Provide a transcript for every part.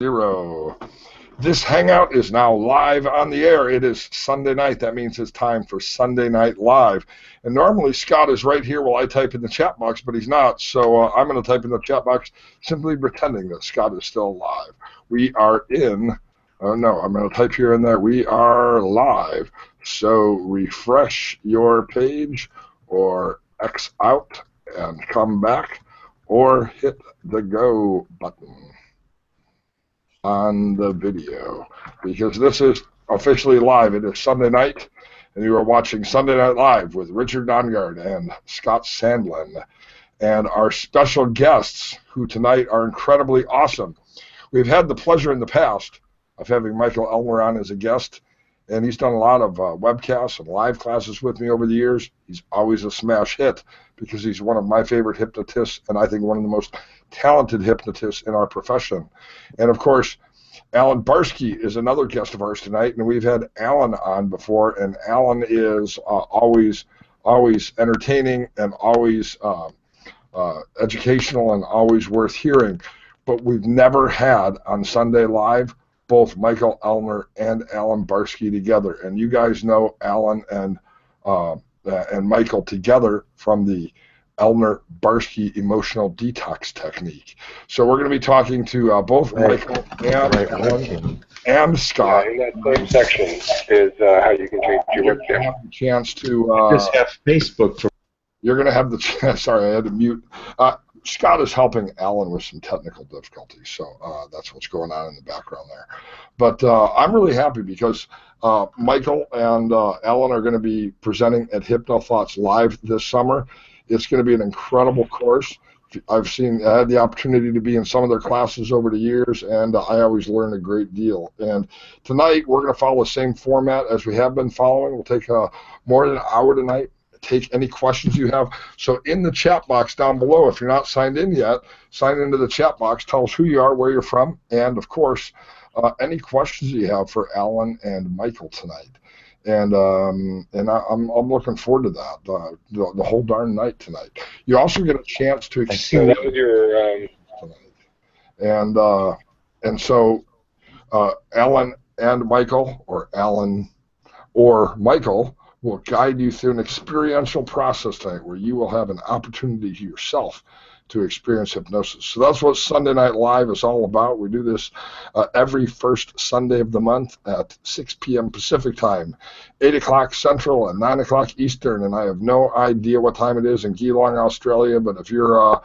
Zero. This hangout is now live on the air. It is Sunday night. That means it's time for Sunday Night Live. And normally Scott is right here while I type in the chat box, but he's not. So I'm going to type in the chat box, simply pretending that Scott is still live. We are in. Oh no, I'm going to type here and there. We are live. So refresh your page, or X out and come back, or hit the go button on the video, because this is officially live. It is Sunday night, and you are watching Sunday Night Live with Richard Nongard and Scott Sandlin, and our special guests, who tonight are incredibly awesome. We've had the pleasure in the past of having Michael Elmer on as a guest, and he's done a lot of webcasts and live classes with me over the years. He's always a smash hit because he's one of my favorite hypnotists, and I think one of the most talented hypnotists in our profession. And of course, Alan Barsky is another guest of ours tonight, and we've had Alan on before, and Alan is always entertaining and always educational and always worth hearing. But we've never had on Sunday Live both Michael Elmer and Alan Barsky together, and you guys know Alan and Michael together from the Elmer-Barsky emotional detox technique. So we're going to be talking to both Michael and Alan and Scott. In that same section is how you can change your webcam. Have the chance to just have Facebook for. You're going to have the chance. Sorry, I had to mute. Scott is helping Alan with some technical difficulties, so that's what's going on in the background there. But I'm really happy because Michael and Alan are going to be presenting at HypnoThoughts Live this summer. It's going to be an incredible course. I had the opportunity to be in some of their classes over the years, and I always learn a great deal. And tonight we're going to follow the same format as we have been following. We'll take more than an hour tonight. Take any questions you have. So in the chat box down below, if you're not signed in yet, sign into the chat box. Tell us who you are, where you're from, and of course, any questions you have for Alan and Michael tonight. And I'm looking forward to that the whole darn night tonight. You also get a chance to experience tonight. And so Alan and Michael, or Alan or Michael, will guide you through an experiential process tonight where you will have an opportunity yourself to experience hypnosis. So that's what Sunday Night Live is all about. We do this every first Sunday of the month at 6 p.m. Pacific time, 8 o'clock Central, and 9 o'clock Eastern. And I have no idea what time it is in Geelong, Australia, but if you're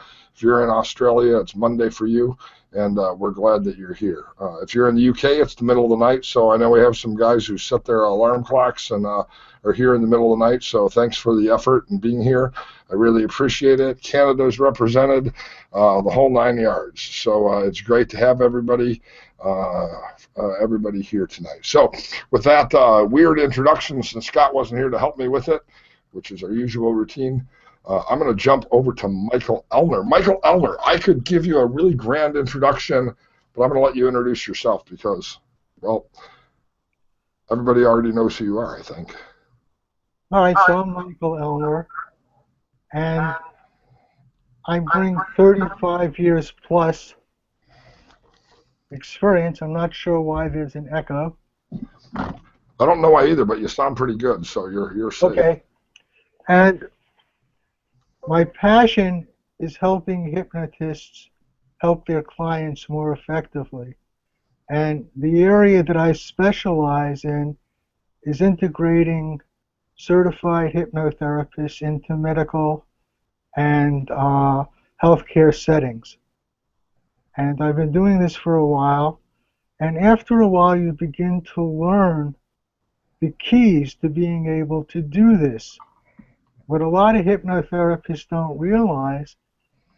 in Australia, it's Monday for you, and we're glad that you're here. If you're in the UK, it's the middle of the night, so I know we have some guys who set their alarm clocks and are here in the middle of the night, so thanks for the effort and being here. I really appreciate it. Canada's represented, the whole 9 yards. So it's great to have everybody here tonight. So with that weird introduction, since Scott wasn't here to help me with it, which is our usual routine, I'm going to jump over to Michael Elmer. Michael Elmer, I could give you a really grand introduction, but I'm going to let you introduce yourself because, well, everybody already knows who you are, I think. All right, so I'm Michael Elmer, and I bring 35 years plus experience. I'm not sure why there's an echo. I don't know why either, but you sound pretty good, so you're safe. Okay. And my passion is helping hypnotists help their clients more effectively. And the area that I specialize in is integrating certified hypnotherapists into medical and healthcare settings. And I've been doing this for a while, and after a while you begin to learn the keys to being able to do this. What a lot of hypnotherapists don't realize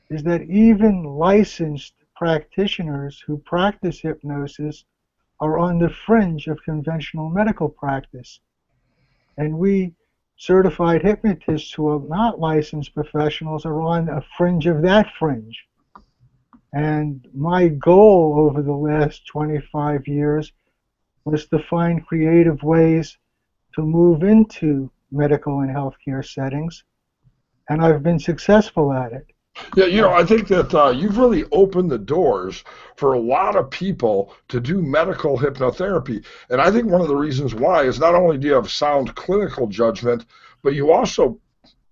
is that even licensed practitioners who practice hypnosis are on the fringe of conventional medical practice. And we certified hypnotists who are not licensed professionals are on a fringe of that fringe. And my goal over the last 25 years was to find creative ways to move into medical and healthcare settings, and I've been successful at it. Yeah, I think that you've really opened the doors for a lot of people to do medical hypnotherapy. And I think one of the reasons why is not only do you have sound clinical judgment, but you also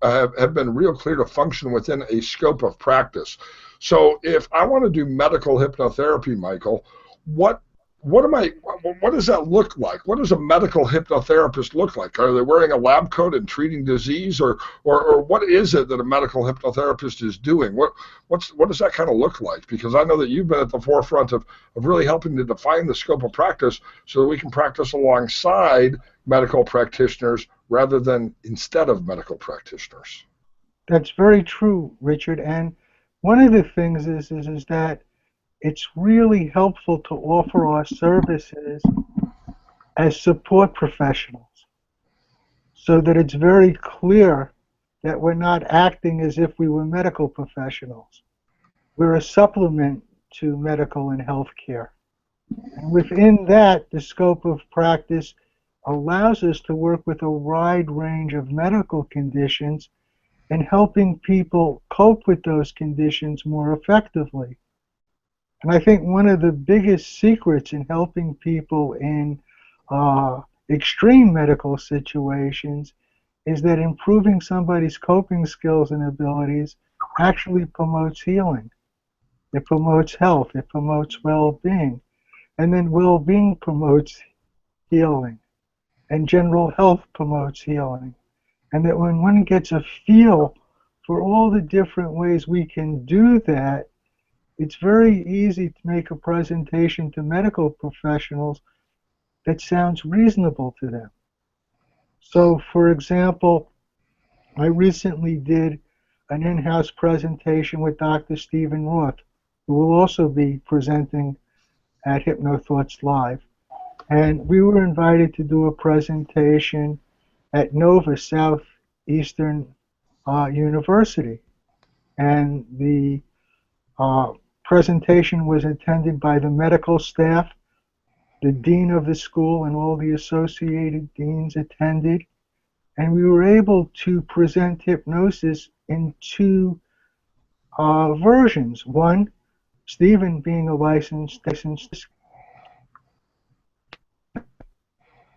have been real clear to function within a scope of practice. So if I want to do medical hypnotherapy, Michael, what what does that look like? What does a medical hypnotherapist look like? Are they wearing a lab coat and treating disease, or what is it that a medical hypnotherapist is doing? What does that kind of look like? Because I know that you've been at the forefront of really helping to define the scope of practice so that we can practice alongside medical practitioners rather than instead of medical practitioners. That's very true, Richard. And one of the things is that it's really helpful to offer our services as support professionals so that it's very clear that we're not acting as if we were medical professionals. We're a supplement to medical and health care. And within that, the scope of practice allows us to work with a wide range of medical conditions and helping people cope with those conditions more effectively. And I think one of the biggest secrets in helping people in extreme medical situations is that improving somebody's coping skills and abilities actually promotes healing. It promotes health. It promotes well-being. And then well-being promotes healing. And general health promotes healing. And that when one gets a feel for all the different ways we can do that, it's very easy to make a presentation to medical professionals that sounds reasonable to them. So, for example, I recently did an in-house presentation with Dr. Stephen Roth, who will also be presenting at HypnoThoughts Live. And we were invited to do a presentation at Nova Southeastern University. And the presentation was attended by the medical staff, the dean of the school, and all the associated deans attended. And we were able to present hypnosis in two versions. One, Stephen being a licensed,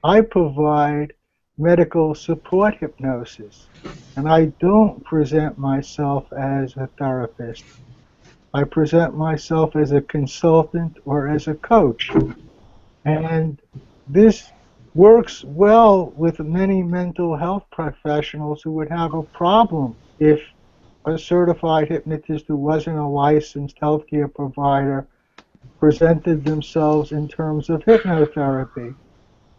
I provide medical support hypnosis, and I don't present myself as a therapist. I present myself as a consultant or as a coach. And this works well with many mental health professionals who would have a problem if a certified hypnotist who wasn't a licensed healthcare provider presented themselves in terms of hypnotherapy.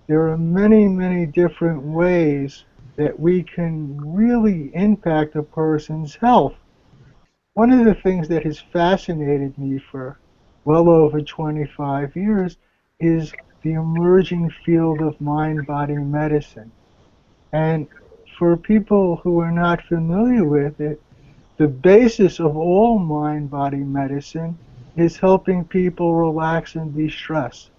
There are many, many different ways that we can really impact a person's health. One of the things that has fascinated me for well over 25 years is the emerging field of mind-body medicine. And for people who are not familiar with it, the basis of all mind-body medicine is helping people relax and de-stress.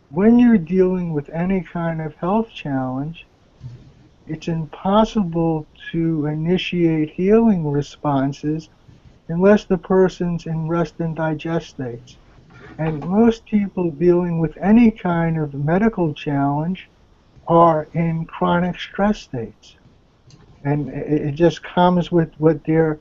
When you're dealing with any kind of health challenge, it's impossible to initiate healing responses unless the person's in rest and digest states. And most people dealing with any kind of medical challenge are in chronic stress states. And it just comes with what they're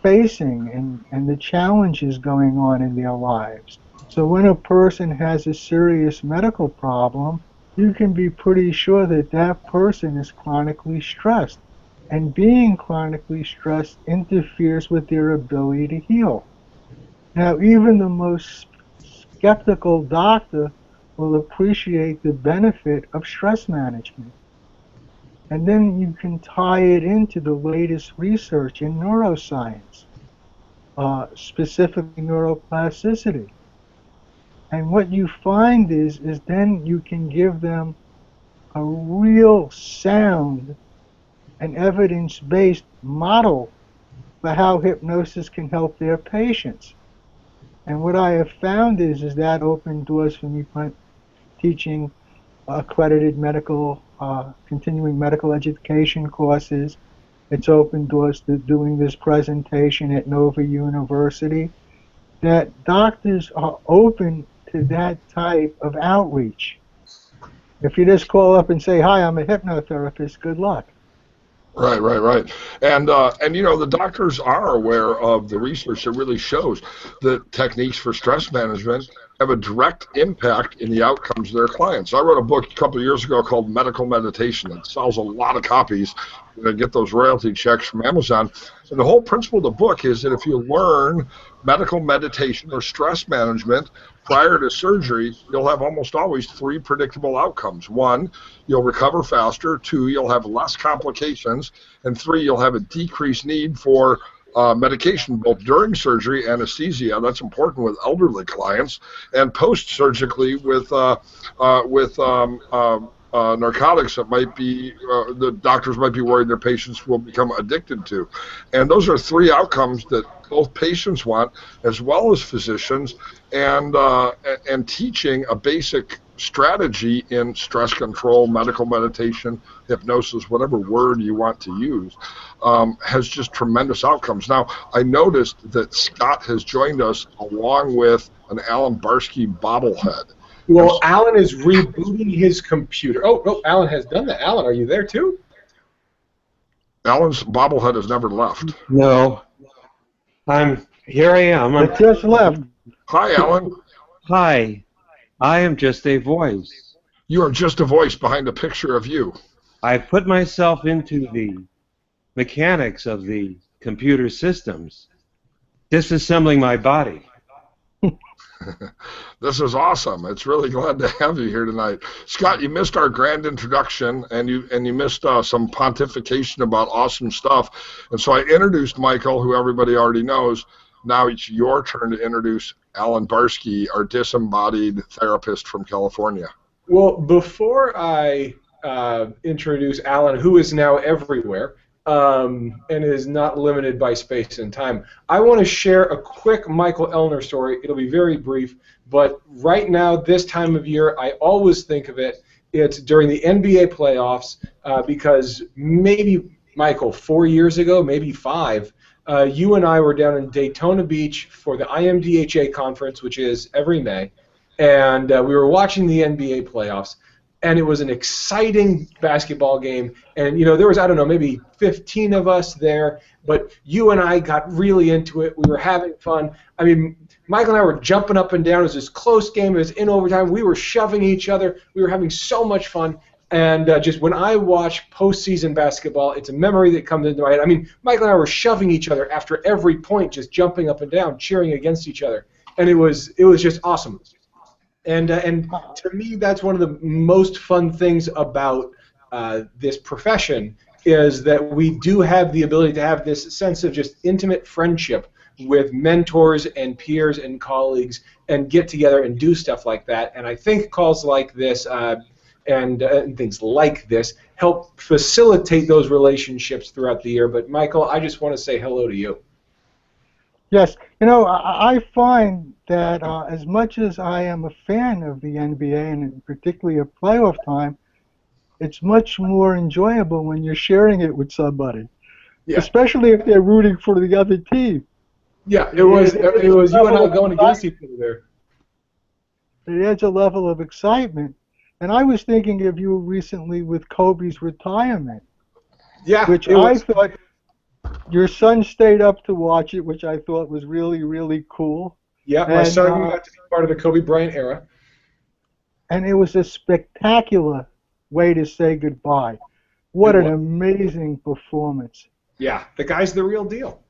facing and the challenges going on in their lives. So when a person has a serious medical problem, you can be pretty sure that that person is chronically stressed. And being chronically stressed interferes with their ability to heal. Now, even the most skeptical doctor will appreciate the benefit of stress management. And then you can tie it into the latest research in neuroscience, specifically neuroplasticity. And what you find is then you can give them a real sound and evidence-based model for how hypnosis can help their patients. And what I have found is that opened doors for me teaching accredited medical, continuing medical education courses. it's opened doors to doing this presentation at Nova University, that doctors are open to that type of outreach. If you just call up and say, "Hi, I'm a hypnotherapist," good luck. Right. And you know, the doctors are aware of the research that really shows that techniques for stress management have a direct impact in the outcomes of their clients. I wrote a book a couple of years ago called Medical Meditation. It sells a lot of copies. You get those royalty checks from Amazon. And the whole principle of the book is that if you learn medical meditation or stress management prior to surgery, you'll have almost always 3 predictable outcomes. 1, you'll recover faster. 2, you'll have less complications. And 3, you'll have a decreased need for medication both during surgery, anesthesia, that's important with elderly clients, and post-surgically with narcotics that might be, the doctors might be worried their patients will become addicted to. And those are 3 outcomes that both patients want, as well as physicians, and teaching a basic strategy in stress control, medical meditation, hypnosis, whatever word you want to use, has just tremendous outcomes. Now, I noticed that Scott has joined us along with an Alan Barsky bobblehead. Well, Alan is rebooting his computer. Oh, Alan has done that. Alan, are you there too? Alan's bobblehead has never left. No. Here I am. It just left. Hi, Alan. Hi. I am just a voice. You are just a voice behind a picture of you. I've put myself into the mechanics of the computer systems, disassembling my body. This is awesome. It's really glad to have you here tonight. Scott, you missed our grand introduction, and you missed some pontification about awesome stuff. And so I introduced Michael, who everybody already knows. Now it's your turn to introduce Alan Barsky, our disembodied therapist from California. Well, before I introduce Alan, who is now everywhere, and is not limited by space and time, I want to share a quick Michael Ellner story. It'll be very brief, but right now, this time of year, I always think of it. It's during the NBA playoffs, because maybe, Michael, 4 years ago, maybe 5, you and I were down in Daytona Beach for the IMDHA conference, which is every May, and we were watching the NBA playoffs. And it was an exciting basketball game. And, you know, there was, I don't know, maybe 15 of us there. But you and I got really into it. We were having fun. I mean, Michael and I were jumping up and down. It was this close game. It was in overtime. We were shoving each other. We were having so much fun. And just when I watch postseason basketball, it's a memory that comes into my head. I mean, Michael and I were shoving each other after every point, just jumping up and down, cheering against each other. And it was just awesome. And to me, that's one of the most fun things about this profession, is that we do have the ability to have this sense of just intimate friendship with mentors and peers and colleagues, and get together and do stuff like that. And I think calls like this and things like this help facilitate those relationships throughout the year. But Michael, I just want to say hello to you. Yes, you know, I find that as much as I am a fan of the NBA, and particularly of playoff time, it's much more enjoyable when you're sharing it with somebody, especially if they're rooting for the other team. Yeah, it was you and I going against each other there. It adds a level of excitement. And I was thinking of you recently with Kobe's retirement, which I thought your son stayed up to watch it, which I thought was really, really cool. Yeah, my son got to be part of the Kobe Bryant era. And it was a spectacular way to say goodbye. What an amazing performance. Yeah, the guy's the real deal.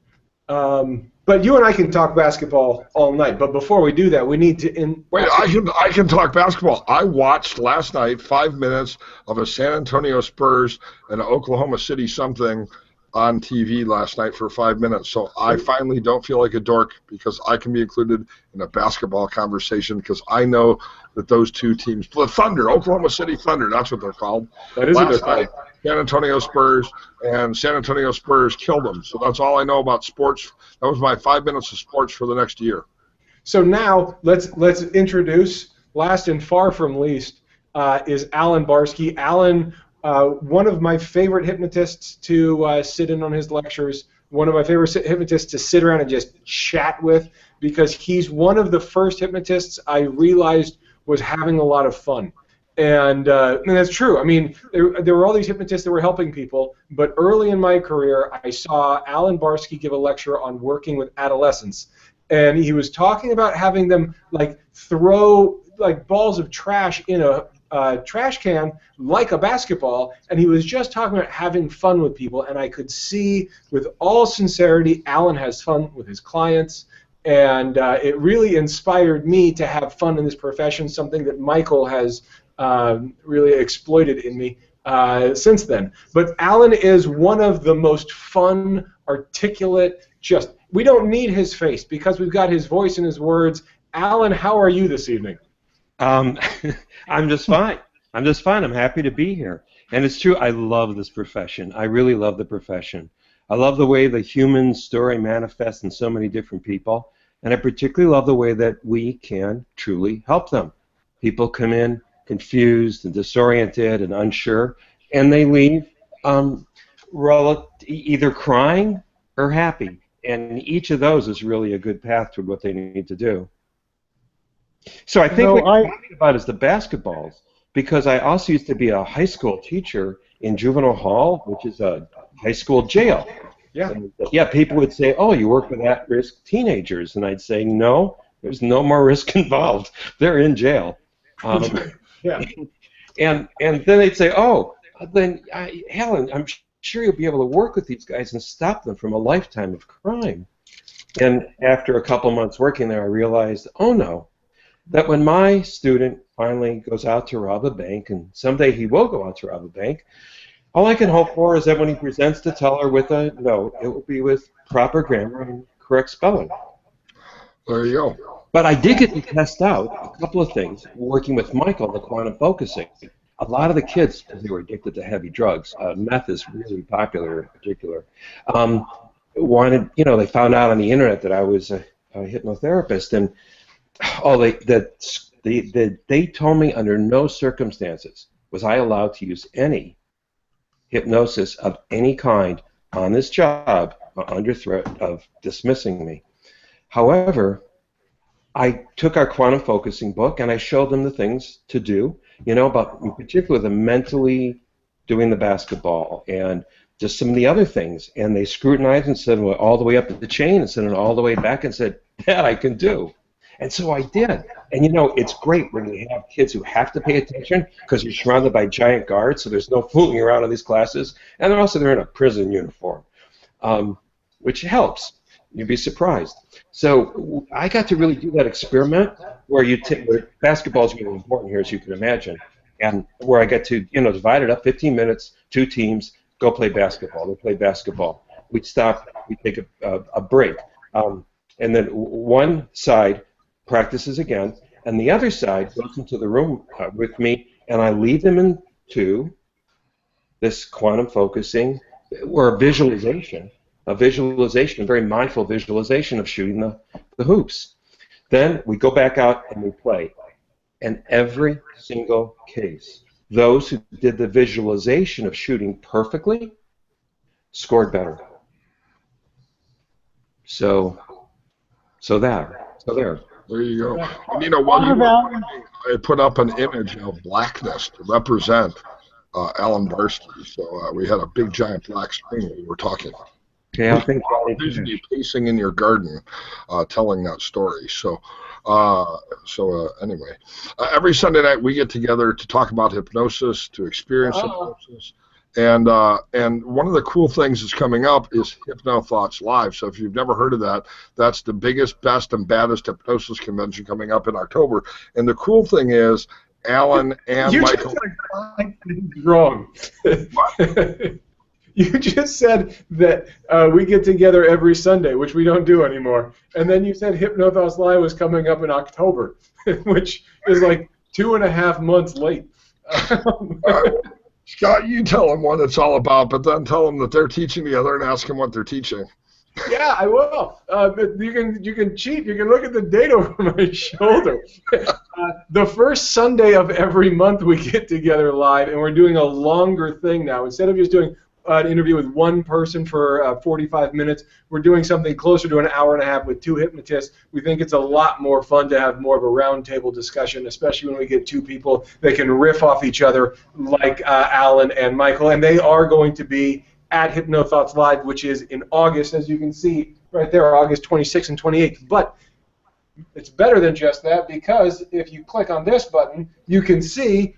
But you and I can talk basketball all night. But before we do that, we need to... Wait, I can talk basketball. I watched last night 5 minutes of a San Antonio Spurs and Oklahoma City something on TV last night for 5 minutes. So I finally don't feel like a dork, because I can be included in a basketball conversation, because I know that those two teams, the Thunder, Oklahoma City Thunder, that's what they're called. That is what they're called. San Antonio Spurs, and San Antonio Spurs killed them. So that's all I know about sports. That was my 5 minutes of sports for the next year. So now let's introduce, last and far from least, is Alan Barsky. Alan one of my favorite hypnotists to sit in on his lectures, one of my favorite hypnotists to sit around and just chat with, because he's one of the first hypnotists I realized was having a lot of fun. And that's true. I mean, there were all these hypnotists that were helping people, but early in my career, I saw Alan Barsky give a lecture on working with adolescents, and he was talking about having them like throw like balls of trash in a trash can like a basketball, and he was just talking about having fun with people, and I could see with all sincerity Alan has fun with his clients, and it really inspired me to have fun in this profession, something that Michael has really exploited in me since then. But Alan is one of the most fun, articulate, we don't need his face because we've got his voice and his words. Alan, how are you this evening? I'm just fine. I'm just fine. I'm happy to be here. And it's true, I love this profession. I really love the profession. I love the way the human story manifests in so many different people, and I particularly love the way that we can truly help them. People come in confused and disoriented and unsure, and they leave either crying or happy. And each of those is really a good path toward what they need to do. So I think what you're talking about is the basketballs, because I also used to be a high school teacher in juvenile hall, which is a high school jail. Yeah. And, yeah, people would say, oh, you work with at-risk teenagers. And I'd say, no, there's no more risk involved. They're in jail. Yeah. And then they'd say, oh, then, Helen, I'm sure you'll be able to work with these guys and stop them from a lifetime of crime. And after a couple months working there, I realized, oh, no, that when my student finally goes out to rob a bank, and someday he will go out to rob a bank, all I can hope for is that when he presents the teller with a note, it will be with proper grammar and correct spelling. There you go. But I did get to test out a couple of things working with Michael, the quantum focusing. A lot of the kids, because they were addicted to heavy drugs, meth is really popular in particular, wanted, they found out on the internet that I was a hypnotherapist, and they told me under no circumstances was I allowed to use any hypnosis of any kind on this job under threat of dismissing me. However, I took our quantum focusing book and I showed them the things to do, about in particular the mentally doing the basketball and just some of the other things. And they scrutinized and said, well, all the way up the chain, and sent it all the way back and said, that I can do. And so I did. And it's great when you have kids who have to pay attention because you're surrounded by giant guards, so there's no fooling around in these classes. And they're in a prison uniform, which helps. You'd be surprised. So I got to really do that experiment where basketball is really important here, as you can imagine, and where I get to, divide it up 15 minutes, 2 teams, go play basketball. They play basketball. We'd stop, we'd take a break. And then one side practices again, and the other side goes into the room with me, and I lead them into this quantum focusing or visualization, a very mindful visualization of shooting the hoops. Then we go back out and we play. And every single case, those who did the visualization of shooting perfectly scored better. So there. There you go. And while you were, I put up an image of blackness to represent Alan Barsky. So we had a big giant black screen when we were talking. Okay, I think Usually pacing in your garden, telling that story. So anyway, every Sunday night we get together to talk about hypnosis, to experience hypnosis, and one of the cool things that's coming up is Hypno Thoughts Live. So if you've never heard of that, that's the biggest, best, and baddest hypnosis convention coming up in October. And the cool thing is, Alan and Michael. Wrong. You just said that we get together every Sunday, which we don't do anymore. And then you said Hypnothos Live was coming up in October, which is like 2.5 months late. Scott, you tell them what it's all about, but then tell them that they're teaching the other and ask them what they're teaching. Yeah, I will. But you can cheat. You can look at the date over my shoulder. The first Sunday of every month we get together live, and we're doing a longer thing now. Instead of just doing an interview with one person for 45 minutes, we're doing something closer to an hour and a half with two hypnotists. We think it's a lot more fun to have more of a roundtable discussion, especially when we get two people that can riff off each other like Alan and Michael, and they are going to be at HypnoThoughts Live, which is in August, as you can see right there, August 26th and 28th. But it's better than just that, because if you click on this button, you can see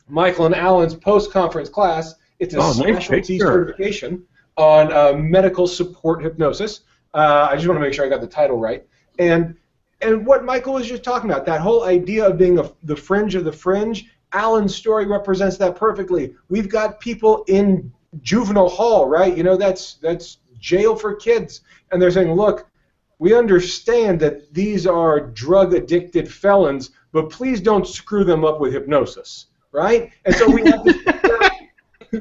Michael and Alan's post-conference class. It's a specialty certification on medical support hypnosis. I just want to make sure I got the title right. And what Michael was just talking about, that whole idea of being the fringe of the fringe, Alan's story represents that perfectly. We've got people in juvenile hall, right? You know, that's jail for kids. And they're saying, look, we understand that these are drug-addicted felons, but please don't screw them up with hypnosis, right? And so we have to,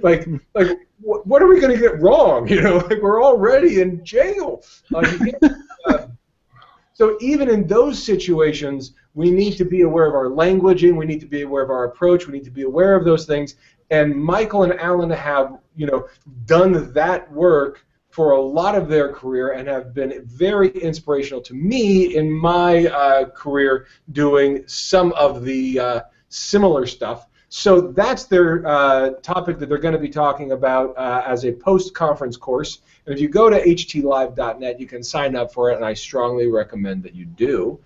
like, what are we going to get wrong? You know, like, we're already in jail. So even in those situations, we need to be aware of our languaging. We need to be aware of our approach. We need to be aware of those things. And Michael and Alan have, you know, done that work for a lot of their career and have been very inspirational to me in my career doing some of the similar stuff. So that's their topic that they're going to be talking about as a post-conference course. And if you go to htlive.net, you can sign up for it, and I strongly recommend that you do,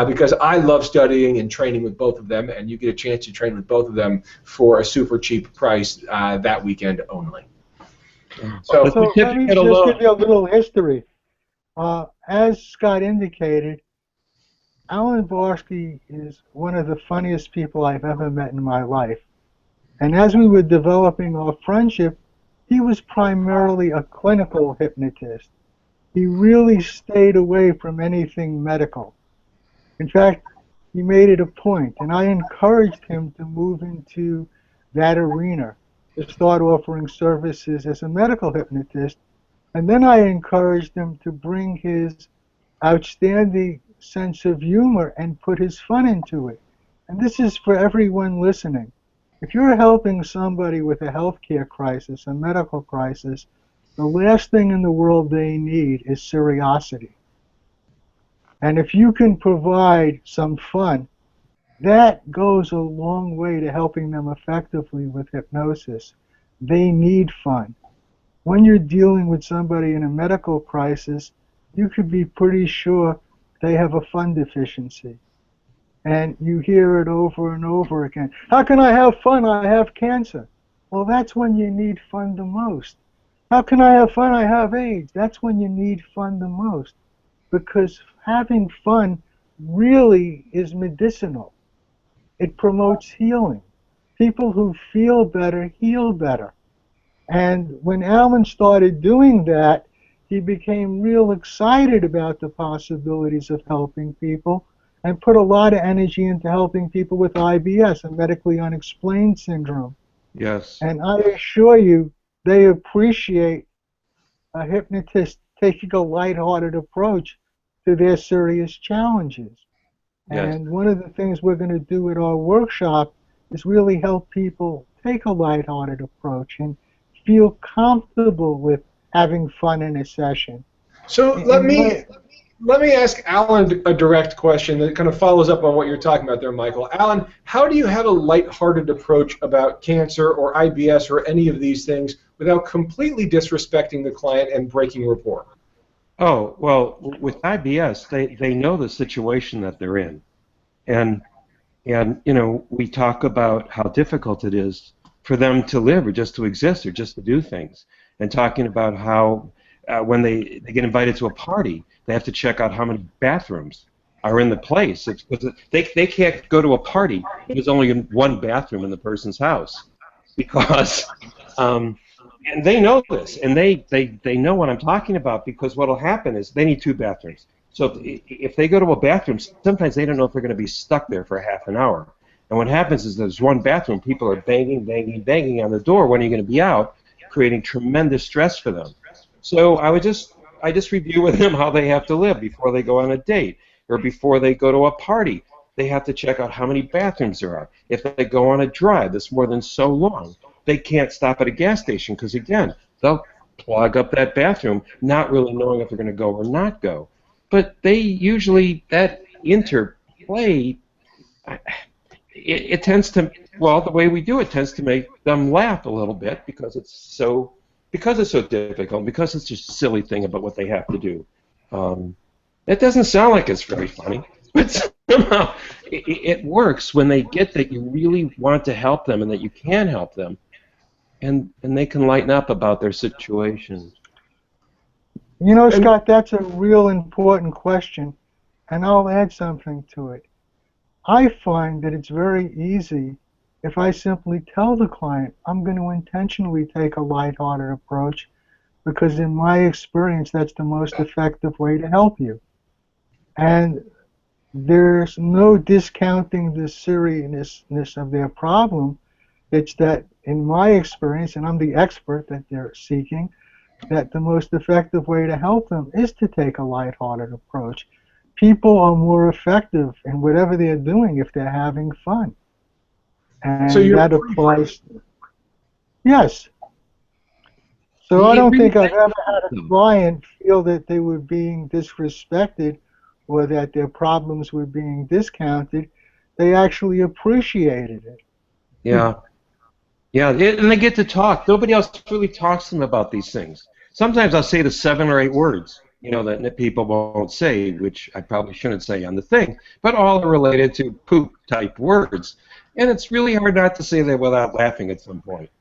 because I love studying and training with both of them, and you get a chance to train with both of them for a super cheap price that weekend only. So let me just give you a little history. As Scott indicated, Alan Barsky is one of the funniest people I've ever met in my life. And as we were developing our friendship, he was primarily a clinical hypnotist. He really stayed away from anything medical. In fact, he made it a point, and I encouraged him to move into that arena, to start offering services as a medical hypnotist. And then I encouraged him to bring his outstanding sense of humor and put his fun into it. And this is for everyone listening. If you're helping somebody with a healthcare crisis, a medical crisis, the last thing in the world they need is seriosity. And if you can provide some fun, that goes a long way to helping them effectively with hypnosis. They need fun. When you're dealing with somebody in a medical crisis, you could be pretty sure they have a fun deficiency. And you hear it over and over again. How can I have fun? I have cancer. Well, that's when you need fun the most. How can I have fun? I have AIDS. That's when you need fun the most. Because having fun really is medicinal. It promotes healing. People who feel better heal better. And when Alan started doing that, he became real excited about the possibilities of helping people and put a lot of energy into helping people with IBS, a medically unexplained syndrome. Yes. And I assure you, they appreciate a hypnotist taking a lighthearted approach to their serious challenges. Yes. And one of the things we're going to do at our workshop is really help people take a lighthearted approach and feel comfortable with having fun in a session. So let me ask Alan a direct question that kind of follows up on what you're talking about there, Michael. Alan, how do you have a lighthearted approach about cancer or IBS or any of these things without completely disrespecting the client and breaking rapport? Oh, well, with IBS, they know the situation that they're in. And you know, we talk about how difficult it is for them to live or just to exist or just to do things. And talking about how when they get invited to a party, they have to check out how many bathrooms are in the place. It's because they can't go to a party if there's only one bathroom in the person's house. Because and they know this, and they know what I'm talking about, because what will happen is they need two bathrooms. So if they go to a bathroom, sometimes they don't know if they're going to be stuck there for half an hour. And what happens is there's one bathroom, people are banging, banging, banging on the door. When are you going to be out? Creating tremendous stress for them. So I would just I just review with them how they have to live before they go on a date or before they go to a party. They have to check out how many bathrooms there are. If they go on a drive that's more than so long, they can't stop at a gas station because, again, they'll plug up that bathroom not really knowing if they're going to go or not go. But they usually, that interplay, it tends to, well, the way we do it tends to make them laugh a little bit because it's so difficult, because it's just a silly thing about what they have to do. It doesn't sound like it's very funny, but somehow it works when they get that you really want to help them and that you can help them, and they can lighten up about their situation. You know, Scott, that's a real important question, and I'll add something to it. I find that it's very easy if I simply tell the client I'm going to intentionally take a lighthearted approach, because in my experience that's the most effective way to help you. And there's no discounting the seriousness of their problem. It's that in my experience, and I'm the expert that they're seeking, that the most effective way to help them is to take a lighthearted approach. People are more effective in whatever they're doing if they're having fun. And So that applies. Yes. So I don't think I've ever had a client feel that they were being disrespected or that their problems were being discounted. They actually appreciated it. Yeah. Yeah, and they get to talk. Nobody else really talks to them about these things. Sometimes I'll say the 7 or 8 words, you know, that people won't say, which I probably shouldn't say on the thing, but all are related to poop-type words. And it's really hard not to say that without laughing at some point.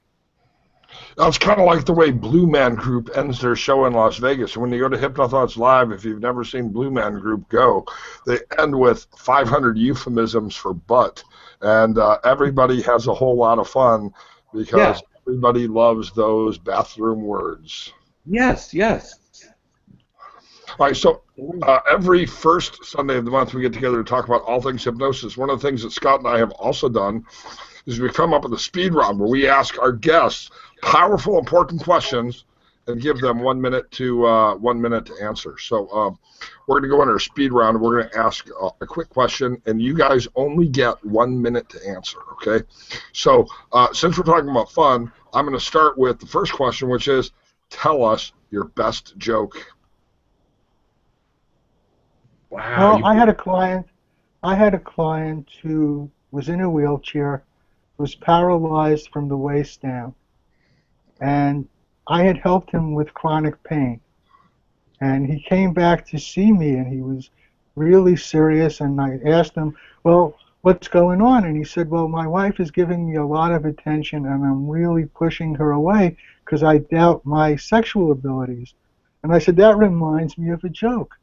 It's kind of like the way Blue Man Group ends their show in Las Vegas. When you go to Hypnothoughts Live, if you've never seen Blue Man Group go, they end with 500 euphemisms for butt. And everybody has a whole lot of fun because everybody loves those bathroom words. Yes, yes. All right, so every first Sunday of the month we get together to talk about all things hypnosis. One of the things that Scott and I have also done is we come up with a speed round where we ask our guests powerful, important questions and give them 1 minute to answer. So we're going to go into our speed round, and we're going to ask a quick question, and you guys only get 1 minute to answer, okay? So since we're talking about fun, I'm going to start with the first question, which is, tell us your best joke. Wow. Well, I had a client who was in a wheelchair, was paralyzed from the waist down, and I had helped him with chronic pain. And he came back to see me, and he was really serious, and I asked him, well, what's going on? And he said, well, my wife is giving me a lot of attention, and I'm really pushing her away because I doubt my sexual abilities. And I said, that reminds me of a joke.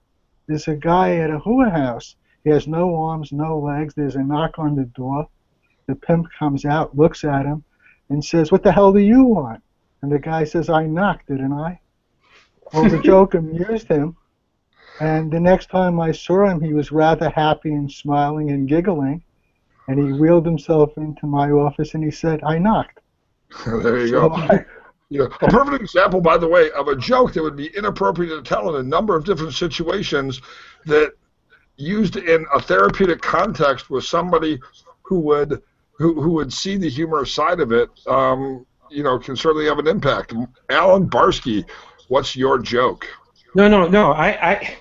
There's a guy at a hula house. He has no arms, no legs. There's a knock on the door. The pimp comes out, looks at him, and says, what the hell do you want? And the guy says, I knocked, didn't I? Well, the joke amused him. And the next time I saw him, he was rather happy and smiling and giggling. And he wheeled himself into my office and he said, I knocked. There you go. A perfect example, by the way, of a joke that would be inappropriate to tell in a number of different situations that used in a therapeutic context with somebody who would see the humorous side of it, can certainly have an impact. Alan Barsky, what's your joke? No. I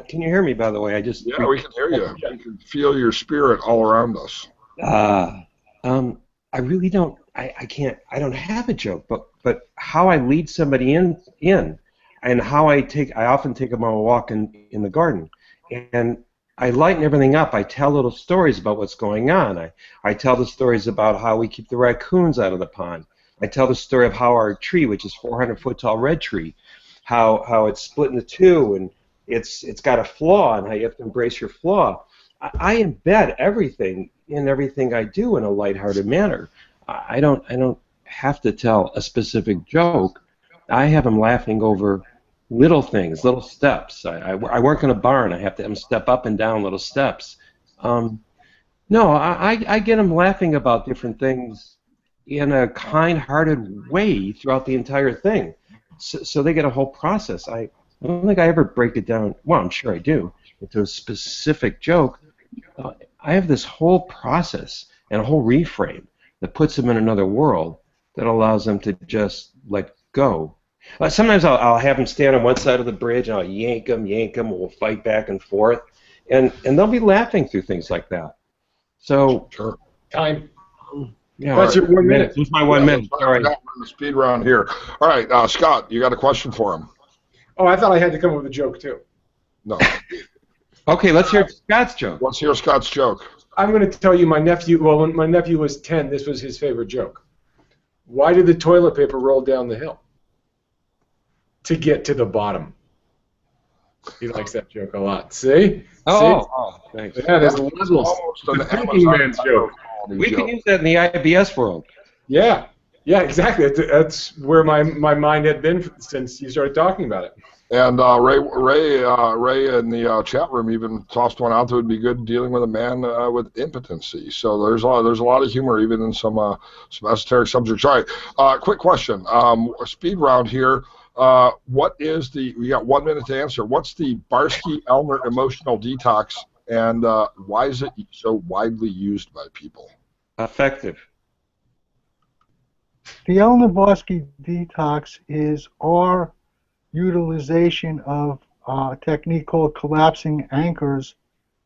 can you hear me, by the way? Yeah, we can hear you. We can feel your spirit all around us. I really don't. I can't. I don't have a joke, but how I lead somebody in, and how I often take them on a walk in the garden, and I lighten everything up. I tell little stories about what's going on. I tell the stories about how we keep the raccoons out of the pond. I tell the story of how our tree, which is 400-foot tall red tree, how it's split into two and it's got a flaw, and how you have to embrace your flaw. I embed everything in everything I do in a lighthearted manner. I don't have to tell a specific joke. I have them laughing over little things, little steps. I work in a barn. I have to have them step up and down little steps. No, I get them laughing about different things in a kind-hearted way throughout the entire thing. So they get a whole process. I don't think I ever break it down. Well, I'm sure I do into a specific joke. I have this whole process and a whole reframe that puts them in another world that allows them to just let go. Sometimes I'll have them stand on one side of the bridge and I'll yank them, we'll fight back and forth, and they'll be laughing through things like that. So, Sure. Time. Yeah, That's your 1 minute. This is my 1 minute. Sorry. We're in the speed round here. All right, Scott, you got a question for him? Oh, I thought I had to come up with a joke too. No. Okay, let's hear Scott's joke. Let's hear Scott's joke. I'm going to tell you my nephew. Well, when my nephew was 10, this was his favorite joke. Why did the toilet paper roll down the hill? To get to the bottom. He likes that joke a lot. See? Thanks. Yeah, there's levels. Almost an The thinking Amazon man's joke. We can use that in the IBS world. Yeah, exactly. That's where my mind had been since you started talking about it. And Ray in the chat room even tossed one out that would be good dealing with a man with impotency. So there's a lot of humor even in some esoteric subjects. All right, quick question. Speed round here. What is we got 1 minute to answer. What's the Barsky-Elner emotional detox, and why is it so widely used by people? Effective. The Elner-Barsky detox is our utilization of a technique called collapsing anchors,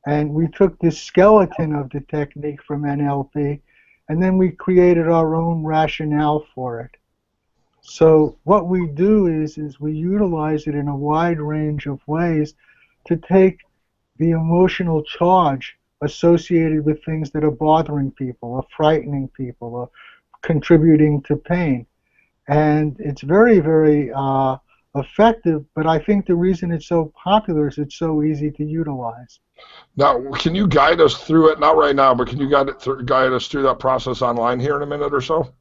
and we took the skeleton of the technique from NLP, and then we created our own rationale for it. So what we do is we utilize it in a wide range of ways to take the emotional charge associated with things that are bothering people, or frightening people, or contributing to pain. And it's very, very effective, but I think the reason it's so popular is it's so easy to utilize. Now, can you guide us through it? Not right now, but can you guide us through that process online here in a minute or so?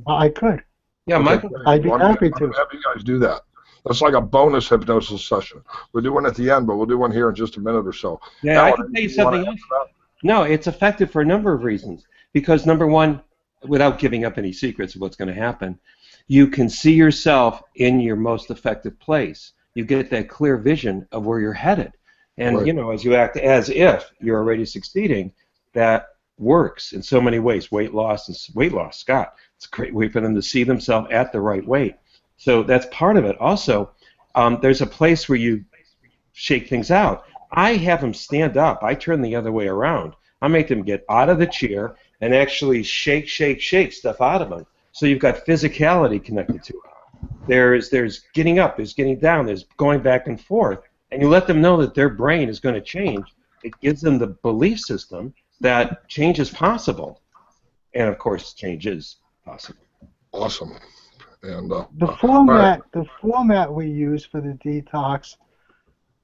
I could. Yeah, Michael. I'd be happy to. Have you guys do that. That's like a bonus hypnosis session. We'll do one at the end, but we'll do one here in just a minute or so. Yeah, I can tell you something else. No, it's effective for a number of reasons. Because number one, without giving up any secrets of what's going to happen, you can see yourself in your most effective place. You get that clear vision of where you're headed. And, right. You know, as you act as if you're already succeeding, that works in so many ways. Weight loss, Scott. It's a great way for them to see themselves at the right weight. So that's part of it. Also, there's a place where you shake things out. I have them stand up. I turn the other way around. I make them get out of the chair and actually shake stuff out of them. So you've got physicality connected to it. There's getting up, there's getting down, there's going back and forth. And you let them know that their brain is going to change. It gives them the belief system that change is possible. And, of course, change is possible. Awesome. And the format we use for the detox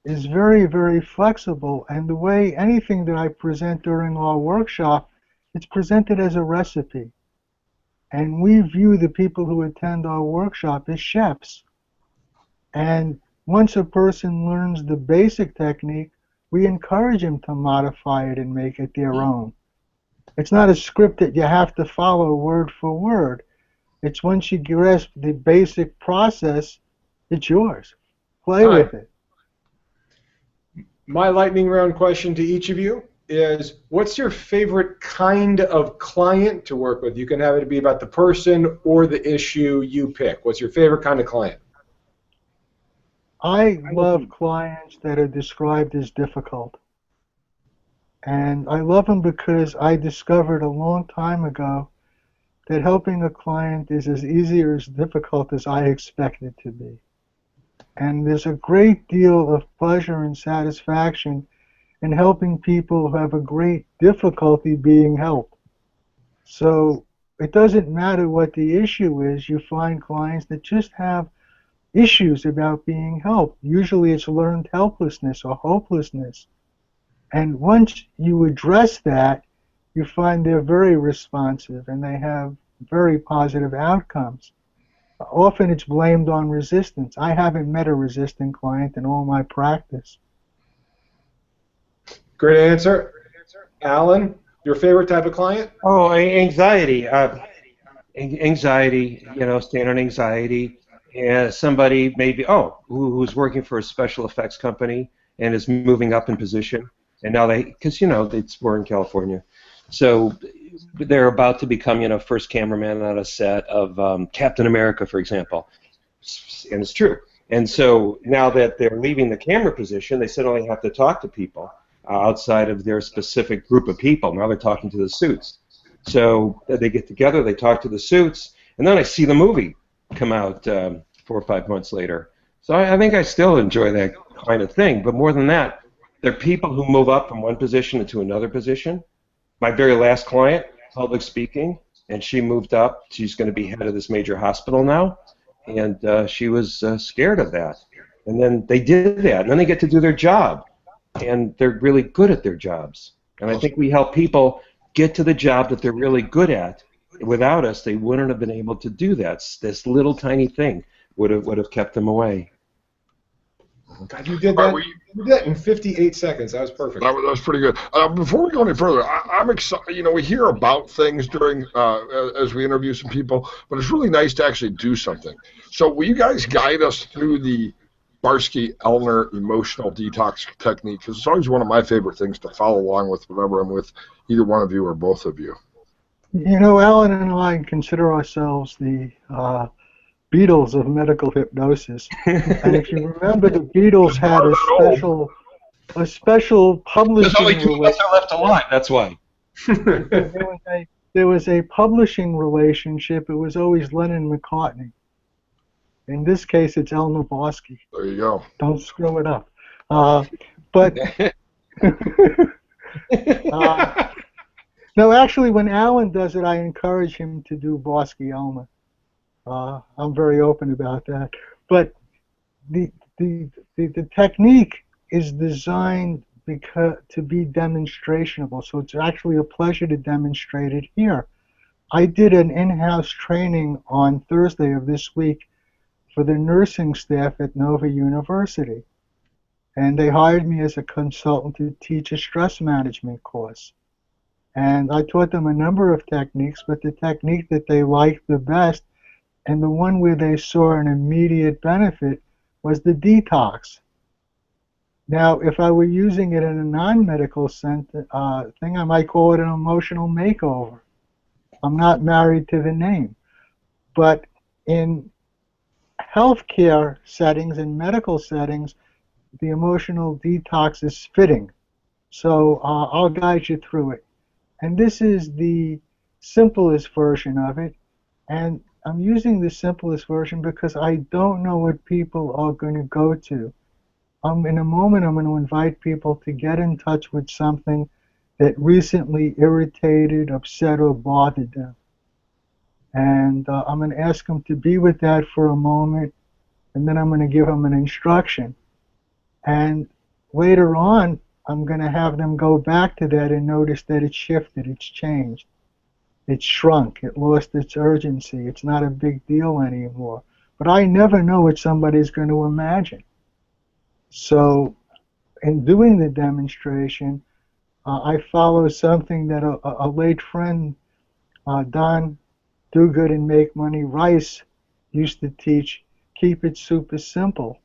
is very, very flexible, and the way anything that I present during our workshop, it's presented as a recipe. And we view the people who attend our workshop as chefs. And once a person learns the basic technique, we encourage them to modify it and make it their own. It's not a script that you have to follow word for word. It's once you grasp the basic process, it's yours. Play with it. My lightning round question to each of you is, what's your favorite kind of client to work with? You can have it be about the person or the issue you pick. What's your favorite kind of client? I love clients that are described as difficult. And I love them because I discovered a long time ago that helping a client is as easy or as difficult as I expect it to be. And there's a great deal of pleasure and satisfaction in helping people who have a great difficulty being helped. So it doesn't matter what the issue is, you find clients that just have issues about being helped. Usually it's learned helplessness or hopelessness. And once you address that, you find they're very responsive and they have very positive outcomes. Often it's blamed on resistance. I haven't met a resistant client in all my practice. Great answer. Alan, your favorite type of client? Oh, anxiety. Anxiety, you know, standard anxiety. and somebody maybe who's working for a special effects company and is moving up in position, and now because we're in California, so they're about to become first cameraman on a set of Captain America, for example, and it's true. And so now that they're leaving the camera position, they suddenly have to talk to people outside of their specific group of people. Now they're talking to the suits. So they get together, they talk to the suits, and then I see the movie come out 4 or 5 months later. So I think I still enjoy that kind of thing. But more than that, there are people who move up from one position into another position. My very last client, public speaking, and she moved up. She's going to be head of this major hospital now. And she was scared of that. And then they did that, and then they get to do their job, and they're really good at their jobs. And I think we help people get to the job that they're really good at. Without us, they wouldn't have been able to do that. This little tiny thing would have kept them away. God, you did that. You did that in 58 seconds. That was perfect. That was pretty good. Before we go any further, I'm excited. We hear about things during as we interview some people, but it's really nice to actually do something. So will you guys guide us through the Barsky-Elner emotional detox technique? Because it's always one of my favorite things to follow along with whenever I'm with either one of you or both of you. Alan and I consider ourselves the Beatles of medical hypnosis. And if you remember, the Beatles had a special publishing relationship. There's only 2 left alive, that's why. There was a publishing relationship. It was always Lennon and McCartney. In this case, it's Elmer Barsky. There you go. Don't screw it up. But no, actually, when Alan does it, I encourage him to do Barsky-Elmer. I'm very open about that. But the technique is designed to be demonstrationable, so it's actually a pleasure to demonstrate it here. I did an in-house training on Thursday of this week for the nursing staff at Nova University, and they hired me as a consultant to teach a stress management course. And I taught them a number of techniques, but the technique that they liked the best, and the one where they saw an immediate benefit, was the detox. Now, if I were using it in a non-medical thing, I might call it an emotional makeover. I'm not married to the name. But in healthcare settings and medical settings, the emotional detox is fitting. So I'll guide you through it. And this is the simplest version of it. And I'm using the simplest version because I don't know what people are going to go to. In a moment, I'm going to invite people to get in touch with something that recently irritated, upset, or bothered them. And I'm going to ask them to be with that for a moment, and then I'm going to give them an instruction. And later on, I'm going to have them go back to that and notice that it's shifted, it's changed. It's shrunk, it lost its urgency, it's not a big deal anymore. But I never know what somebody's going to imagine. So in doing the demonstration, I follow something that a late friend, Don Do Good and Make Money Rice, used to teach, keep it super simple.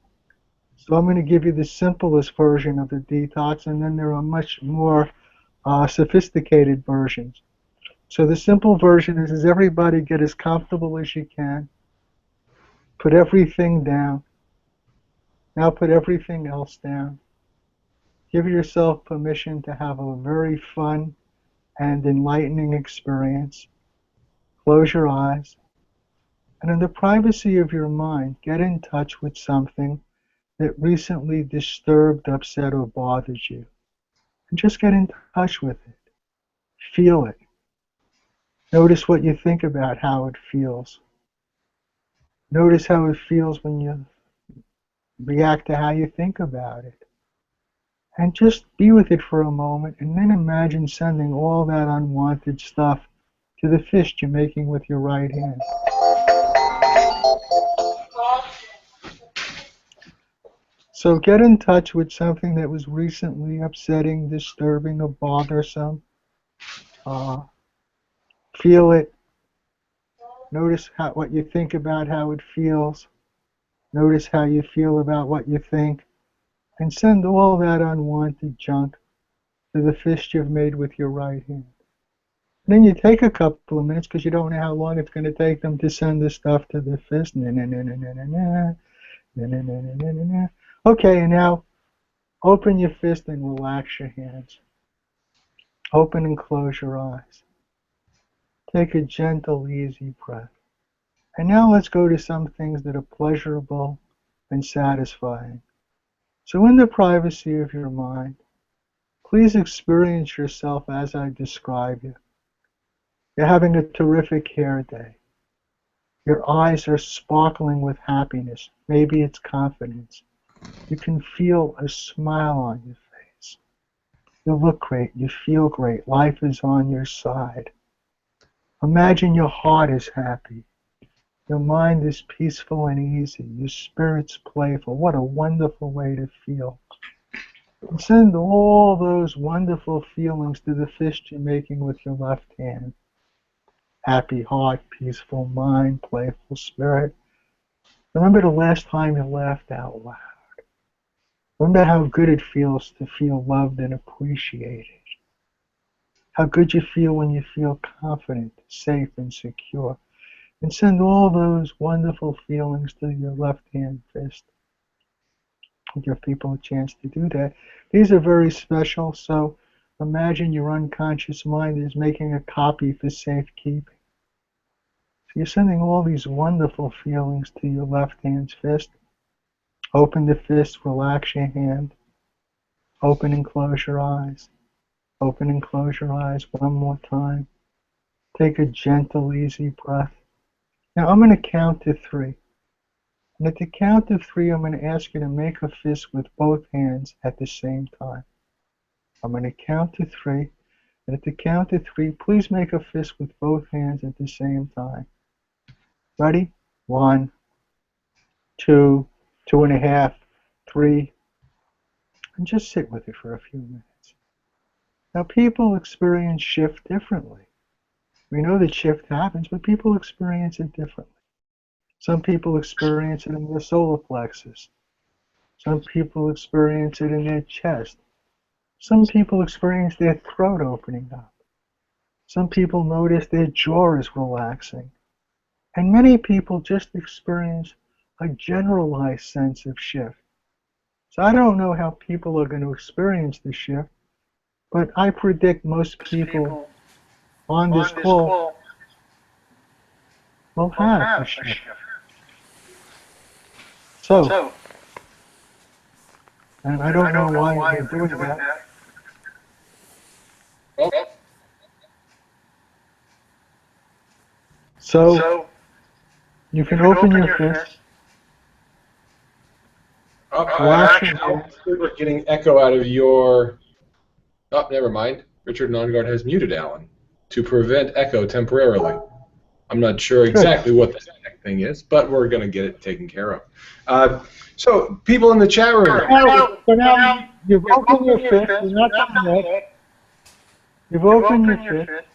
So I'm going to give you the simplest version of the detox, and then there are much more sophisticated versions. So the simple version is everybody get as comfortable as you can. Put everything down. Now put everything else down. Give yourself permission to have a very fun and enlightening experience. Close your eyes. And in the privacy of your mind, get in touch with something that recently disturbed, upset, or bothered you. And just get in touch with it. Feel it. Notice what you think about how it feels. Notice how it feels when you react to how you think about it. And just be with it for a moment, and then imagine sending all that unwanted stuff to the fist you're making with your right hand. So get in touch with something that was recently upsetting, disturbing, or bothersome. Feel it. Notice what you think about how it feels. Notice how you feel about what you think, and send all that unwanted junk to the fist you've made with your right hand. And then you take a couple of minutes, because you don't know how long it's going to take them to send the stuff to the fist. Okay, and now open your fist and relax your hands. Open and close your eyes. Take a gentle, easy breath. And now let's go to some things that are pleasurable and satisfying. So in the privacy of your mind, please experience yourself as I describe you. You're having a terrific hair day. Your eyes are sparkling with happiness. Maybe it's confidence. You can feel a smile on your face. You look great. You feel great. Life is on your side. Imagine your heart is happy. Your mind is peaceful and easy. Your spirit's playful. What a wonderful way to feel. And send all those wonderful feelings to the fist you're making with your left hand. Happy heart, peaceful mind, playful spirit. Remember the last time you laughed out loud. Remember how good it feels to feel loved and appreciated. How good you feel when you feel confident, safe, and secure. And send all those wonderful feelings to your left hand fist. Give people a chance to do that. These are very special, so imagine your unconscious mind is making a copy for safekeeping. So you're sending all these wonderful feelings to your left hand's fist. Open the fist, relax your hand. Open and close your eyes. Open and close your eyes one more time. Take a gentle, easy breath. Now I'm going to count to 3. And at the count of 3, I'm going to ask you to make a fist with both hands at the same time. I'm going to count to 3. And at the count of 3, please make a fist with both hands at the same time. Ready? 1, 2, 2.5, 3. And just sit with it for a few minutes. Now people experience shift differently. We know that shift happens, but people experience it differently. Some people experience it in their solar plexus. Some people experience it in their chest. Some people experience their throat opening up. Some people notice their jaw is relaxing. And many people just experience a generalized sense of shift. So I don't know how people are going to experience the shift, but I predict most people on this call will have a shift. So, and I don't know why you're doing that. So, you can open your fist. We're getting echo out of your... Oh, never mind. Richard Nongard has muted Alan to prevent echo temporarily. I'm not sure exactly what the thing is, but we're going to get it taken care of. So, people in the chat room. So now you've opened your fist. You're not done yet. You've opened your fist.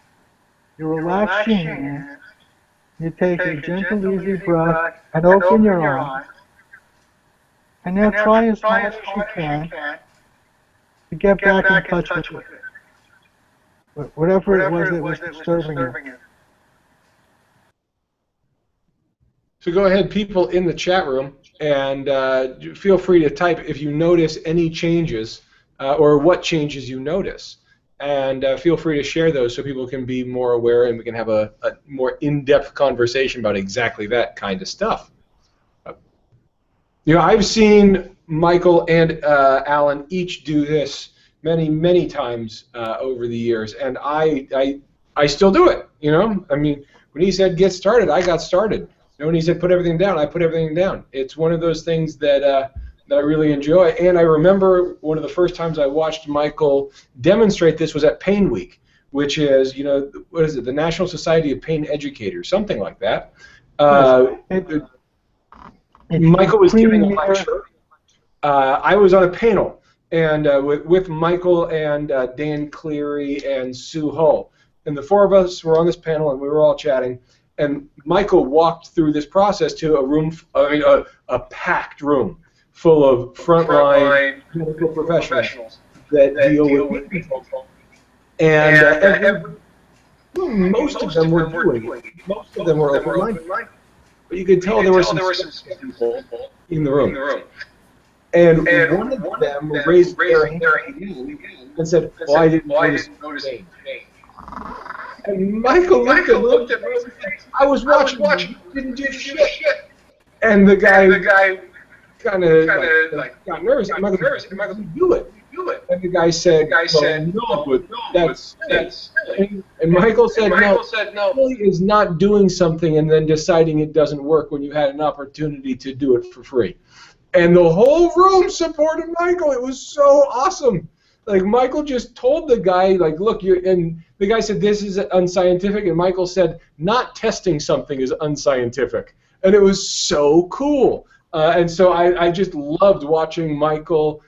You relax your hands. You take a gentle, easy breath and open your eyes. And now try as hard as you can to get back in touch with it. Whatever it was that was disturbing you. So go ahead, people in the chat room, and feel free to type if you notice any changes or what changes you notice. And feel free to share those so people can be more aware and we can have a more in-depth conversation about exactly that kind of stuff. You know, I've seen Michael and Alan each do this many, many times over the years, and I still do it, you know? I mean, when he said get started, I got started. You know, when he said put everything down, I put everything down. It's one of those things that I really enjoy, and I remember one of the first times I watched Michael demonstrate this was at Pain Week, which is, you know, what is it, the National Society of Pain Educators, something like that. Michael was giving a lecture. I was on a panel, and with Michael and Dan Cleary and Sue Hull, and the 4 of us were on this panel, and we were all chatting. And Michael walked through this process to a packed room full of frontline medical professionals that deal with people. And most of them were doing it. Most of them were open-minded. But you could tell there were some people in the room. And one of them raised their hand and said, well, I didn't notice anything. And Michael looked at me and said, I was watching, didn't do shit. And the guy kind of got nervous. And Michael said, do it. And the guy said, no, but that's and Michael said, no, really is not doing something and then deciding it doesn't work when you had an opportunity to do it for free. And the whole room supported Michael. It was so awesome. Like, Michael just told the guy, like, look, and the guy said, this is unscientific, and Michael said, not testing something is unscientific. And it was so cool. And so I just loved watching Michael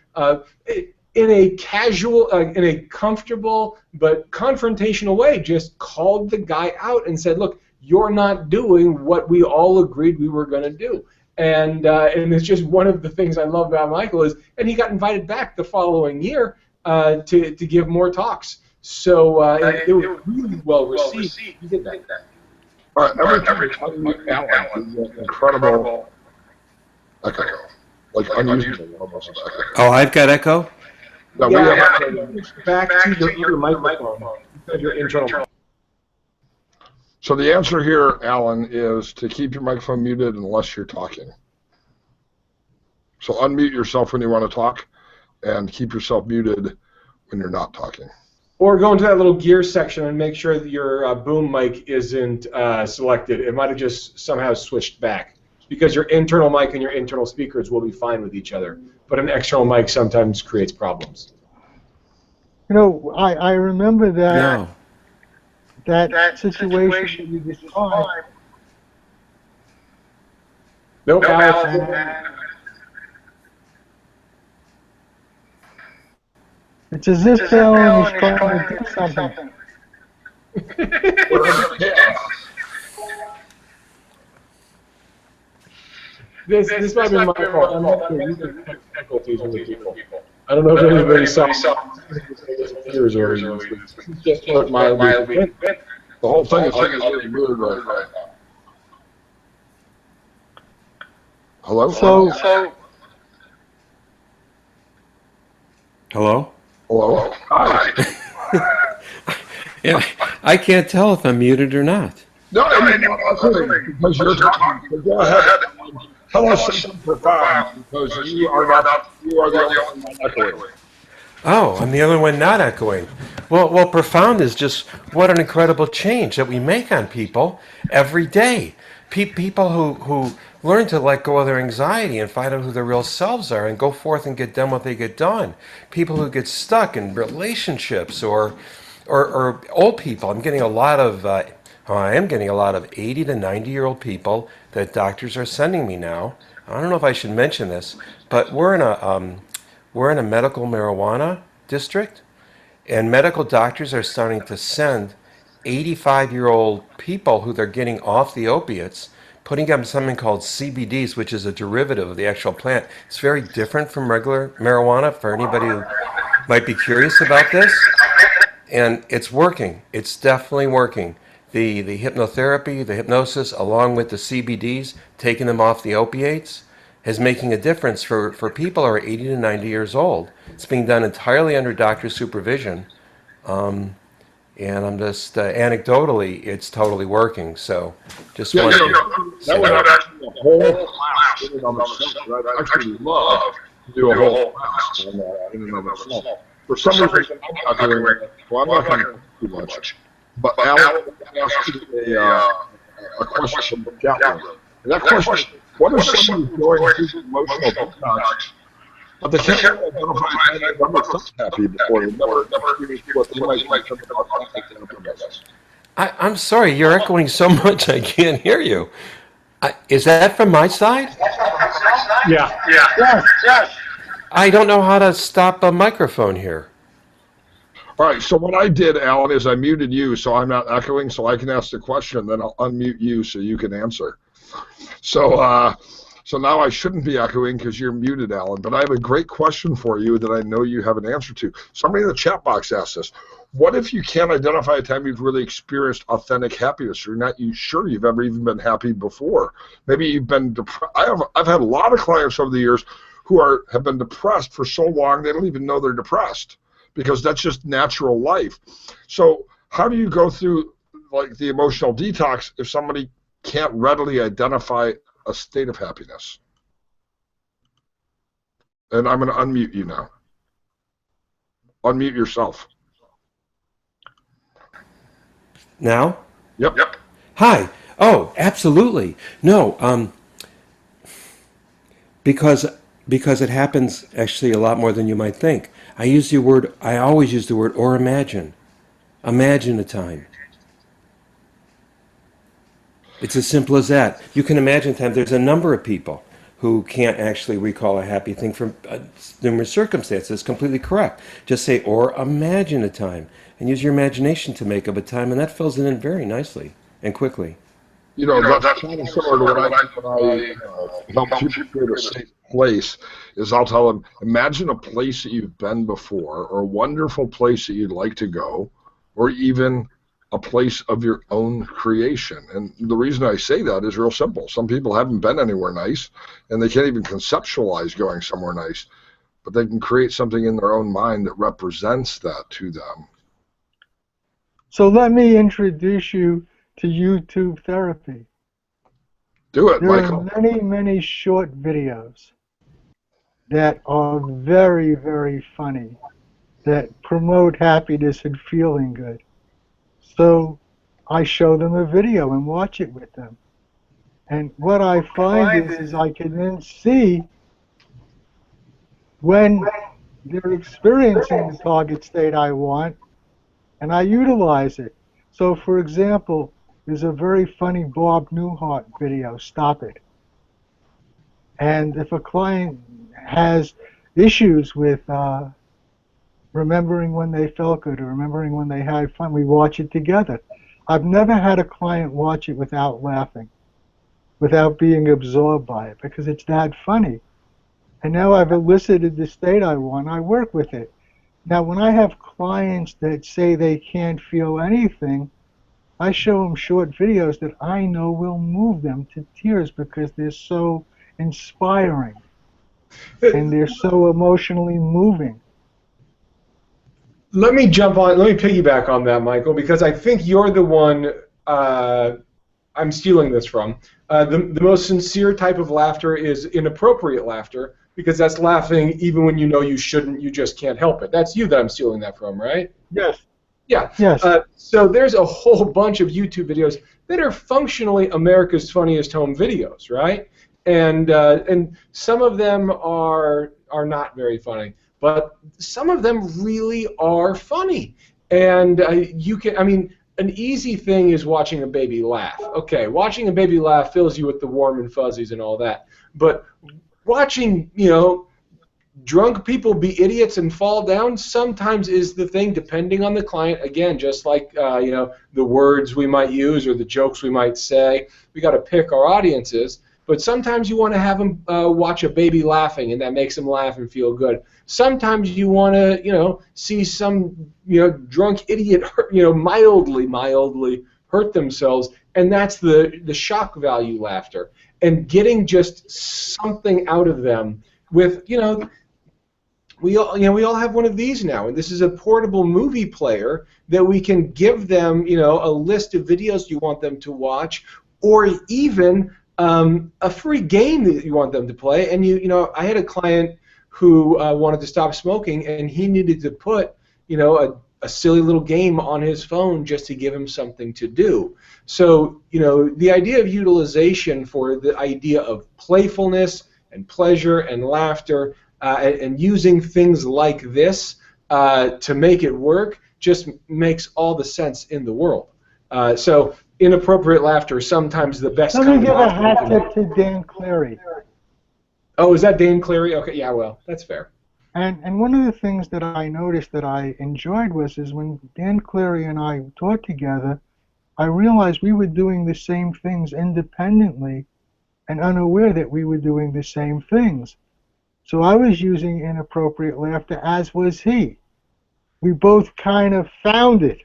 in a casual, in a comfortable but confrontational way, just called the guy out and said, look, you're not doing what we all agreed we were going to do. And it's just one of the things I love about Michael is, and he got invited back the following year to give more talks. So it was really well received. He did that. All right, every time you Alan, incredible echo, like unusual almost echo. Oh, I've got echo? No, yeah, back to your microphone, your internal. So the answer here, Alan, is to keep your microphone muted unless you're talking. So unmute yourself when you want to talk, and keep yourself muted when you're not talking. Or go into that little gear section and make sure that your boom mic isn't selected. It might have just somehow switched back, because your internal mic and your internal speakers will be fine with each other, but an external mic sometimes creates problems. You know, I remember that that situation you described. Nope, Alex. It's as if Alan is trying to do something. This might be my fault. I'm not sure using difficulties with people. I don't know if anybody saw years or just what my The whole thing is really weird right now. Hello? So Hello? Hello? Hi. Yeah, I can't tell if I'm muted or not. No, because you're talking. So go ahead. Tell us something profound, because you are the only one not echoing. Oh, I'm the only one not echoing. Well, profound is just what an incredible change that we make on people every day. People who learn to let go of their anxiety and find out who their real selves are and go forth and get done what they get done. People who get stuck in relationships or old people. I'm getting a lot of 80 to 90-year-old people that doctors are sending me now. I don't know if I should mention this, but we're in a medical marijuana district, and medical doctors are starting to send 85-year-old people who they're getting off the opiates, putting them something called CBDs, which is a derivative of the actual plant. It's very different from regular marijuana for anybody who might be curious about this. And it's working. It's definitely working. The hypnotherapy, the hypnosis, along with the CBDs, taking them off the opiates, is making a difference for people who are 80 to 90 years old. It's being done entirely under doctor supervision. And I'm just, anecdotally, it's totally working. So just wanted to say that would actually be a whole class in and of itself. I'd actually love to do a whole class on that in and of itself. For some reason, I'm not doing it, well, I'm not going to do too much. But Alan asked you a question from the chat room. And that question is, what if somebody's going through emotional detox, but they can't identify that number of happy before they never experienced what they might come about. I'm sorry, you're echoing so much I can't hear you. Is that from my side? Yeah. yes. I don't know how to stop a microphone here. All right, so what I did, Alan, is I muted you so I'm not echoing, so I can ask the question, then I'll unmute you so you can answer. So so now I shouldn't be echoing because you're muted, Alan, but I have a great question for you that I know you have an answer to. Somebody in the chat box asked this. What if you can't identify a time you've really experienced authentic happiness? You're not sure you've ever even been happy before. Maybe you've been depressed. I've had a lot of clients over the years who have been depressed for so long they don't even know they're depressed, because that's just natural life. So how do you go through like the emotional detox if somebody can't readily identify a state of happiness? And I'm going to unmute you now. Unmute yourself. Now? Yep. Hi. Oh, absolutely. No, because it happens actually a lot more than you might think. I always use the word or imagine. Imagine a time. It's as simple as that. You can imagine a time. There's a number of people who can't actually recall a happy thing from numerous circumstances. It's completely correct. Just say, or imagine a time, and use your imagination to make up a time, and that fills it in very nicely and quickly. You know, that's kind of similar to what I help people create a safe place, is I'll tell them, imagine a place that you've been before, or a wonderful place that you'd like to go, or even a place of your own creation. And the reason I say that is real simple. Some people haven't been anywhere nice, and they can't even conceptualize going somewhere nice, but they can create something in their own mind that represents that to them. So let me introduce you to YouTube therapy. Do it, there Michael. There are many, many short videos that are very, very funny, that promote happiness and feeling good. So I show them a video and watch it with them. And what I find is I can then see when they're experiencing the target state I want, and I utilize it. So for example, there's a very funny Bob Newhart video, Stop It. And if a client has issues with remembering when they felt good or remembering when they had fun, we watch it together. I've never had a client watch it without laughing, without being absorbed by it, because it's that funny. And now I've elicited the state I want, I work with it. Now when I have clients that say they can't feel anything, I show them short videos that I know will move them to tears because they're so inspiring and they're so emotionally moving. Let me piggyback on that, Michael, because I think you're the one I'm stealing this from. The most sincere type of laughter is inappropriate laughter, because that's laughing even when you know you shouldn't, you just can't help it. That's you that I'm stealing that from, right? Yes. Yeah. Yes. So there's a whole bunch of YouTube videos that are functionally America's Funniest Home Videos, right? And some of them are not very funny, but some of them really are funny. And an easy thing is watching a baby laugh. Okay, watching a baby laugh fills you with the warm and fuzzies and all that. But watching, drunk people be idiots and fall down sometimes is the thing, depending on the client. Again, just like the words we might use or the jokes we might say, we got to pick our audiences. But sometimes you want to have them watch a baby laughing, and that makes them laugh and feel good. Sometimes you want to, see some, drunk idiot, mildly hurt themselves, and that's the shock value laughter. And getting just something out of them with, we all have one of these now, and this is a portable movie player that we can give them, a list of videos you want them to watch, or even a free game that you want them to play. And I had a client who wanted to stop smoking, and he needed to put, a silly little game on his phone just to give him something to do. So, the idea of utilization for the idea of playfulness and pleasure and laughter and using things like this to make it work just makes all the sense in the world. So inappropriate laughter is sometimes the best kind of laughter. Let me give a hat tip to Dan Cleary. Oh, is that Dan Cleary? Okay, yeah, well, that's fair. And one of the things that I noticed that I enjoyed is when Dan Cleary and I taught together, I realized we were doing the same things independently and unaware that we were doing the same things. So I was using inappropriate laughter, as was he. We both kind of found it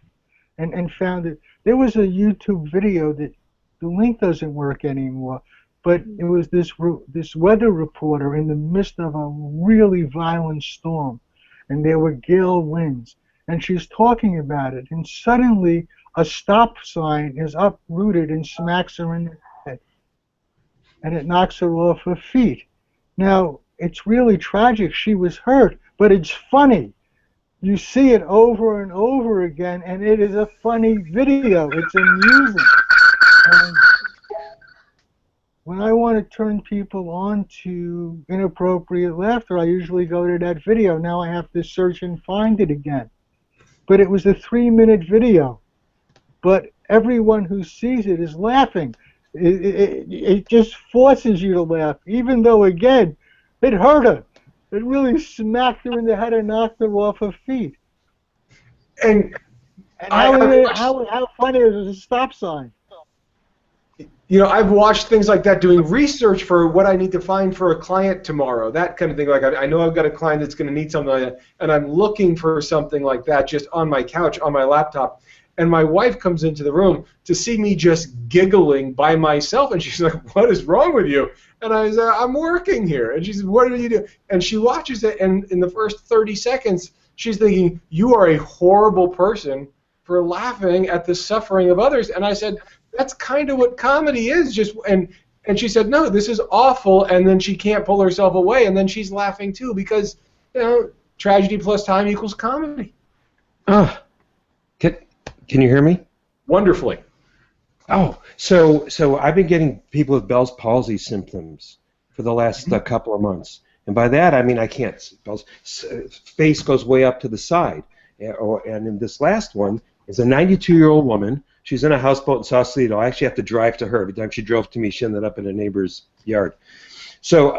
and found it. There was a YouTube video that the link doesn't work anymore, but it was this weather reporter in the midst of a really violent storm, and there were gale winds, and she's talking about it, and suddenly a stop sign is uprooted and smacks her in the head, and it knocks her off her feet. Now, it's really tragic. She was hurt, but it's funny. You see it over and over again, and it is a funny video. It's amusing. And when I want to turn people on to inappropriate laughter, I usually go to that video. Now I have to search and find it again. But it was a 3-minute video. But everyone who sees it is laughing. It just forces you to laugh, even though, again, it hurt her. It really smacked her in the head and knocked her off her feet. And how funny is a stop sign? You know, I've watched things like that, doing research for what I need to find for a client tomorrow, that kind of thing. Like, I know I've got a client that's going to need something like that, and I'm looking for something like that just on my couch, on my laptop. And my wife comes into the room to see me just giggling by myself, and she's like, "What is wrong with you?" And I said, "I'm working here." And she said, "What are you doing?" And she watches it, and in the first 30 seconds, she's thinking, "You are a horrible person for laughing at the suffering of others." And I said, "That's kind of what comedy is." And she said, "No, this is awful." And then she can't pull herself away, and then she's laughing too, because, you know, tragedy plus time equals comedy. Can you hear me? Wonderfully. Oh, so I've been getting people with Bell's palsy symptoms for the last couple of months, and by that I mean I can't. Bell's face goes way up to the side, and in this last one is a 92-year-old woman. She's in a houseboat in Sausalito. I actually have to drive to her. Every time she drove to me, she ended up in a neighbor's yard. So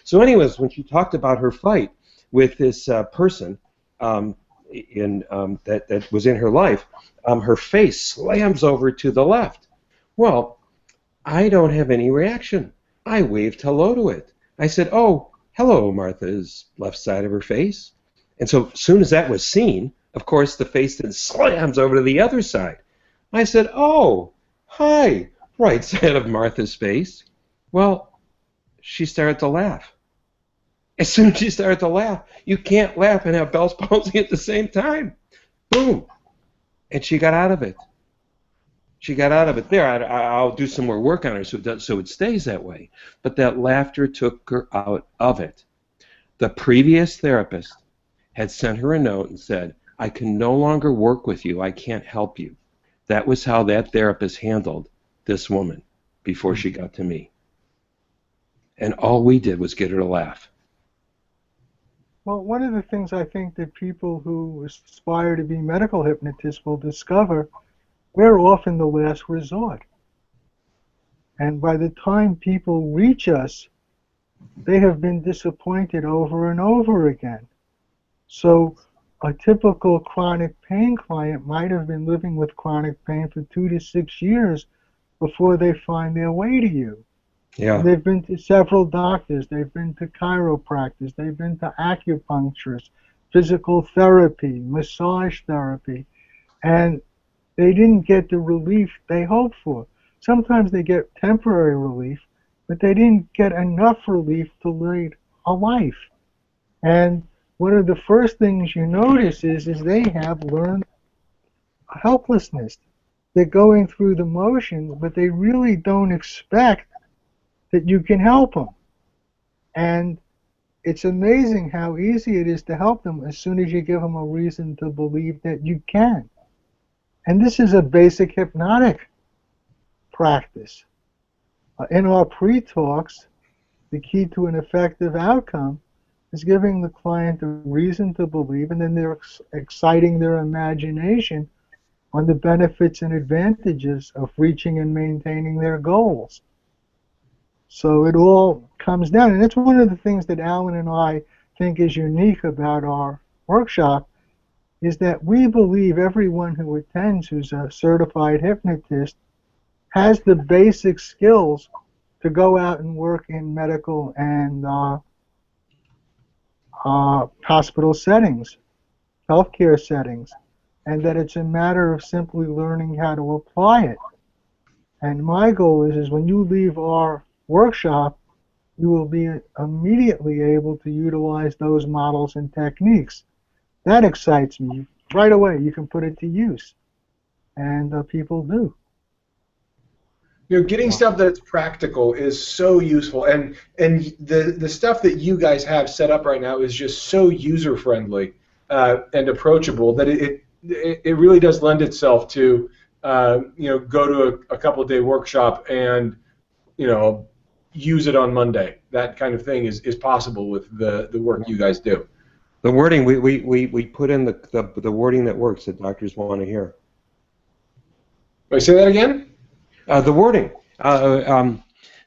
so anyways, when she talked about her fight with this person that was in her life, her face slams over to the left. Well, I don't have any reaction. I waved hello to it. I said, "Oh, hello, Martha's left side of her face." And so as soon as that was seen, of course, the face then slams over to the other side. I said, "Oh, hi, right side of Martha's face." Well, she started to laugh. As soon as she started to laugh, you can't laugh and have Bell's palsy at the same time. Boom. And she got out of it. She got out of it. There, I'll do some more work on her so it stays that way. But that laughter took her out of it. The previous therapist had sent her a note and said, "I can no longer work with you. I can't help you." That was how that therapist handled this woman before she got to me. And all we did was get her to laugh. Well, one of the things I think that people who aspire to be medical hypnotists will discover, we're often the last resort. And by the time people reach us, they have been disappointed over and over again. So a typical chronic pain client might have been living with chronic pain for 2 to 6 years before they find their way to you. Yeah. They've been to several doctors, they've been to chiropractors, they've been to acupuncturists, physical therapy, massage therapy, and they didn't get the relief they hoped for. Sometimes they get temporary relief, but they didn't get enough relief to lead a life. And one of the first things you notice is they have learned helplessness. They're going through the motions, but they really don't expect that you can help them. And it's amazing how easy it is to help them as soon as you give them a reason to believe that you can. And this is a basic hypnotic practice. In our pre-talks, the key to an effective outcome is giving the client a reason to believe, and then they're exciting their imagination on the benefits and advantages of reaching and maintaining their goals. So it all comes down, and that's one of the things that Alan and I think is unique about our workshop, is that we believe everyone who attends who's a certified hypnotist has the basic skills to go out and work in medical and hospital settings, healthcare settings, and that it's a matter of simply learning how to apply it. And my goal is when you leave our workshop, you will be immediately able to utilize those models and techniques. That excites me. Right away, you can put it to use, and people do. You know, getting stuff that's practical is so useful, and the stuff that you guys have set up right now is just so user friendly and approachable that it really does lend itself to go to a couple of day workshop and use it on Monday. That kind of thing is possible with the work you guys do. The wording we put in the wording that works that doctors want to hear. Wait, say that again? The wording.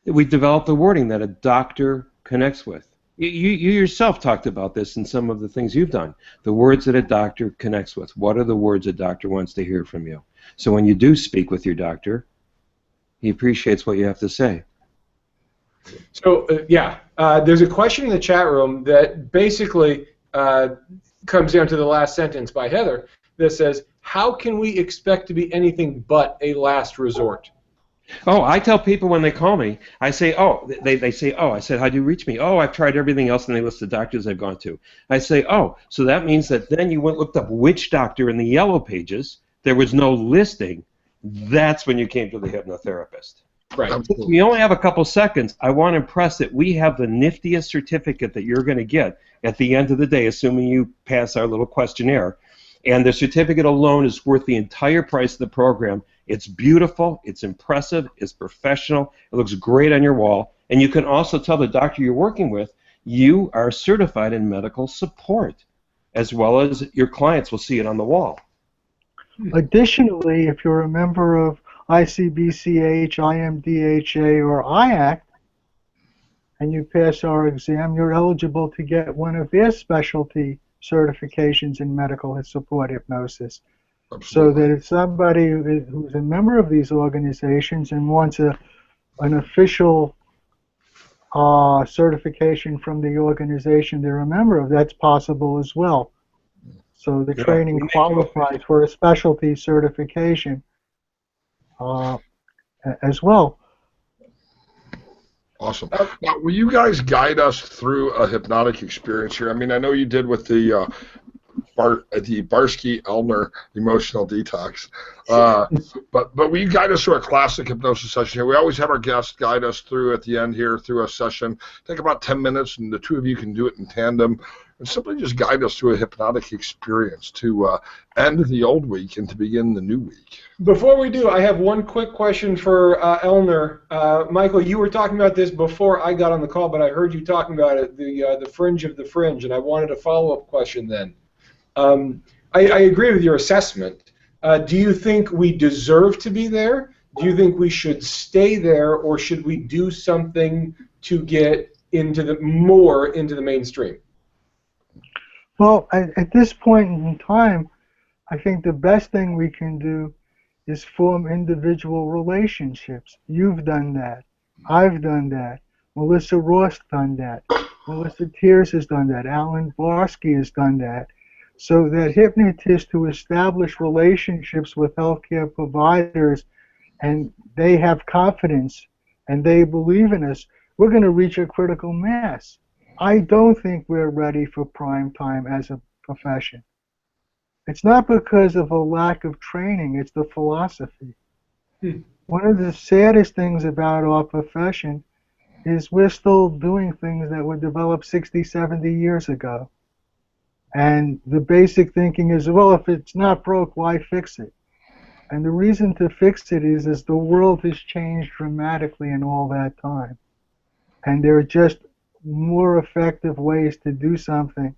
We developed the wording that a doctor connects with. You yourself talked about this in some of the things you've done. The words that a doctor connects with. What are the words a doctor wants to hear from you? So when you do speak with your doctor, he appreciates what you have to say. So, there's a question in the chat room that basically comes down to the last sentence by Heather that says, how can we expect to be anything but a last resort? Oh, I tell people when they call me, I say, oh, they say, oh, I said, how do you reach me? Oh, I've tried everything else, and they list the doctors I've gone to. I say, oh, so that means that then you went looked up which doctor in the yellow pages. There was no listing. That's when you came to the hypnotherapist. Right. Since we only have a couple seconds, I want to impress that we have the niftiest certificate that you're going to get at the end of the day, assuming you pass our little questionnaire. And the certificate alone is worth the entire price of the program. It's beautiful, it's impressive, it's professional, it looks great on your wall, and you can also tell the doctor you're working with you are certified in medical support, as well as your clients will see it on the wall. Additionally, if you're a member of ICBCH, IMDHA, or IACT, and you pass our exam, you're eligible to get one of their specialty certifications in medical support hypnosis. Absolutely. So that if somebody who's a member of these organizations and wants an official certification from the organization they're a member of, that's possible as well. So the training qualifies for a specialty certification as well. Awesome. Now, will you guys guide us through a hypnotic experience here? I mean, I know you did with the Barsky-Elner emotional detox, but will you guide us through a classic hypnosis session here? We always have our guests guide us through at the end here through a session. Take about 10 minutes, and the two of you can do it in tandem, and simply just guide us through a hypnotic experience to end the old week and to begin the new week. Before we do, I have one quick question for Elner. Michael, you were talking about this before I got on the call, but I heard you talking about it, the fringe of the fringe, and I wanted a follow-up question then. I agree with your assessment. Do you think we deserve to be there? Do you think we should stay there, or should we do something to get more into the mainstream? Well, at this point in time, I think the best thing we can do is form individual relationships. You've done that. I've done that. Melissa Ross done that. Melissa Tears has done that. Alan Barsky has done that. So that hypnotists who establish relationships with healthcare providers and they have confidence and they believe in us, we're going to reach a critical mass. I don't think we're ready for prime time as a profession. It's not because of a lack of training, it's the philosophy. One of the saddest things about our profession is we're still doing things that were developed 60, 70 years ago. And the basic thinking is, well, if it's not broke, why fix it? And the reason to fix it is the world has changed dramatically in all that time. And there are just more effective ways to do something.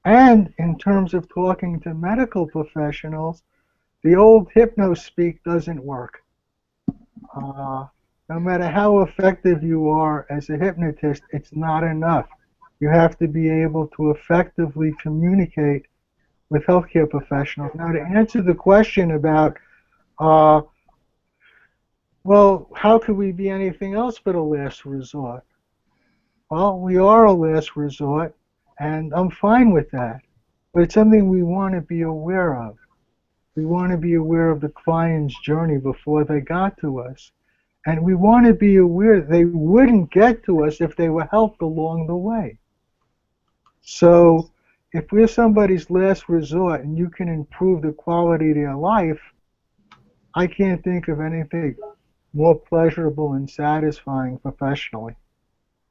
And in terms of talking to medical professionals, the old hypno-speak doesn't work. No matter how effective you are as a hypnotist, it's not enough. You have to be able to effectively communicate with healthcare professionals. Now, to answer the question about, well, how could we be anything else but a last resort? Well, we are a last resort, and I'm fine with that. But it's something we want to be aware of. We want to be aware of the client's journey before they got to us. And we want to be aware they wouldn't get to us if they were helped along the way. So if we're somebody's last resort and you can improve the quality of their life, I can't think of anything more pleasurable and satisfying professionally,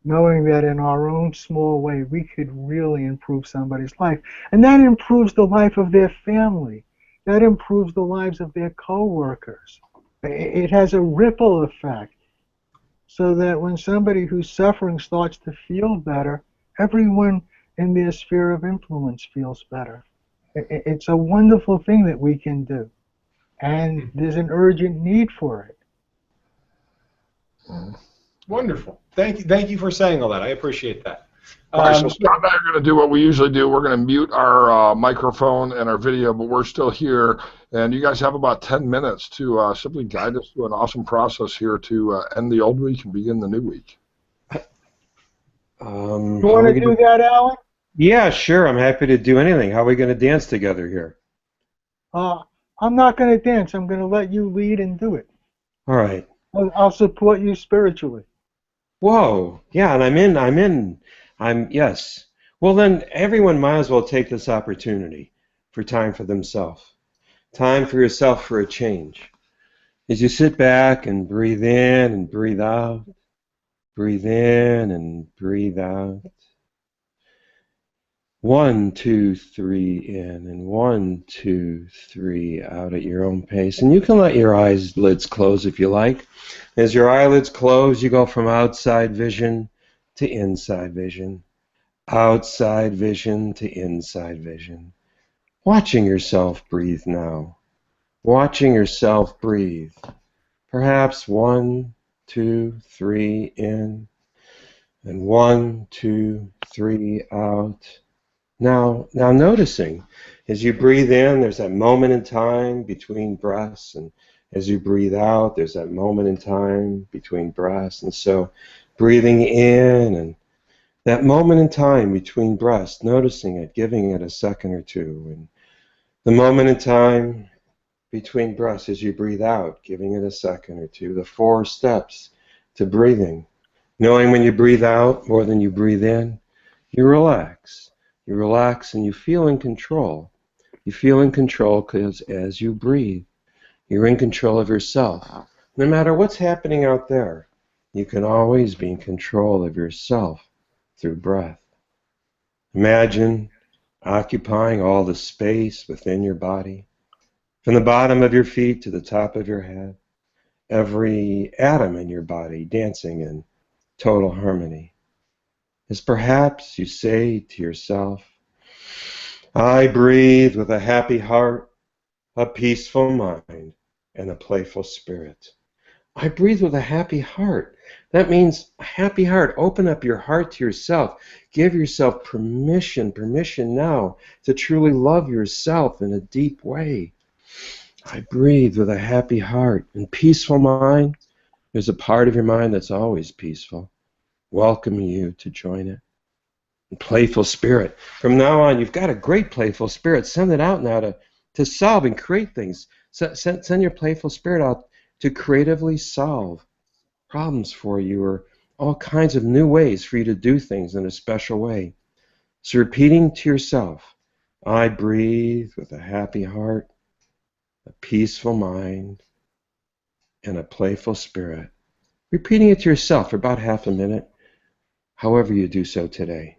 knowing that in our own small way we could really improve somebody's life. And that improves the life of their family. That improves the lives of their coworkers. It has a ripple effect, so that when somebody who's suffering starts to feel better, everyone in their sphere of influence feels better. It's a wonderful thing that we can do, and there's an urgent need for it. Wonderful. Thank you for saying all that. I appreciate that. All right, so Scott and I are going to do what we usually do. We're going to mute our microphone and our video, but we're still here. And you guys have about 10 minutes to simply guide us through an awesome process here to end the old week and begin the new week. You want to do that, Alan? Yeah, sure. I'm happy to do anything. How are we going to dance together here? I'm not going to dance. I'm going to let you lead and do it. All right. I'll support you spiritually. Whoa. Yeah, and yes. Well, then everyone might as well take this opportunity for time for themselves. Time for yourself for a change. As you sit back and breathe in and breathe out, breathe in and breathe out. 1, 2, 3 in, and 1, 2, 3 out at your own pace. And you can let your eyelids close if you like. As your eyelids close, you go from outside vision to inside vision, outside vision to inside vision. Watching yourself breathe now. Watching yourself breathe. Perhaps 1, 2, 3 in, and 1, 2, 3 out. Now noticing, as you breathe in, there's that moment in time between breaths, and as you breathe out, there's that moment in time between breaths. And so breathing in and that moment in time between breaths, noticing it, giving it a second or two. And the moment in time between breaths as you breathe out, giving it a second or two. The 4 steps to breathing. Knowing when you breathe out more than you breathe in, you relax. You relax and you feel in control. You feel in control because as you breathe, you're in control of yourself. No matter what's happening out there, you can always be in control of yourself through breath. Imagine occupying all the space within your body, from the bottom of your feet to the top of your head, every atom in your body dancing in total harmony. As perhaps you say to yourself, I breathe with a happy heart, a peaceful mind, and a playful spirit. I breathe with a happy heart. That means a happy heart. Open up your heart to yourself. Give yourself permission now to truly love yourself in a deep way. I breathe with a happy heart and peaceful mind. There's a part of your mind that's always peaceful, welcoming you to join it. And playful spirit. From now on, you've got a great playful spirit. Send it out now to solve and create things. Send your playful spirit out to creatively solve problems for you, or all kinds of new ways for you to do things in a special way. So repeating to yourself, I breathe with a happy heart, a peaceful mind, and a playful spirit. Repeating it to yourself for about half a minute, however you do so today.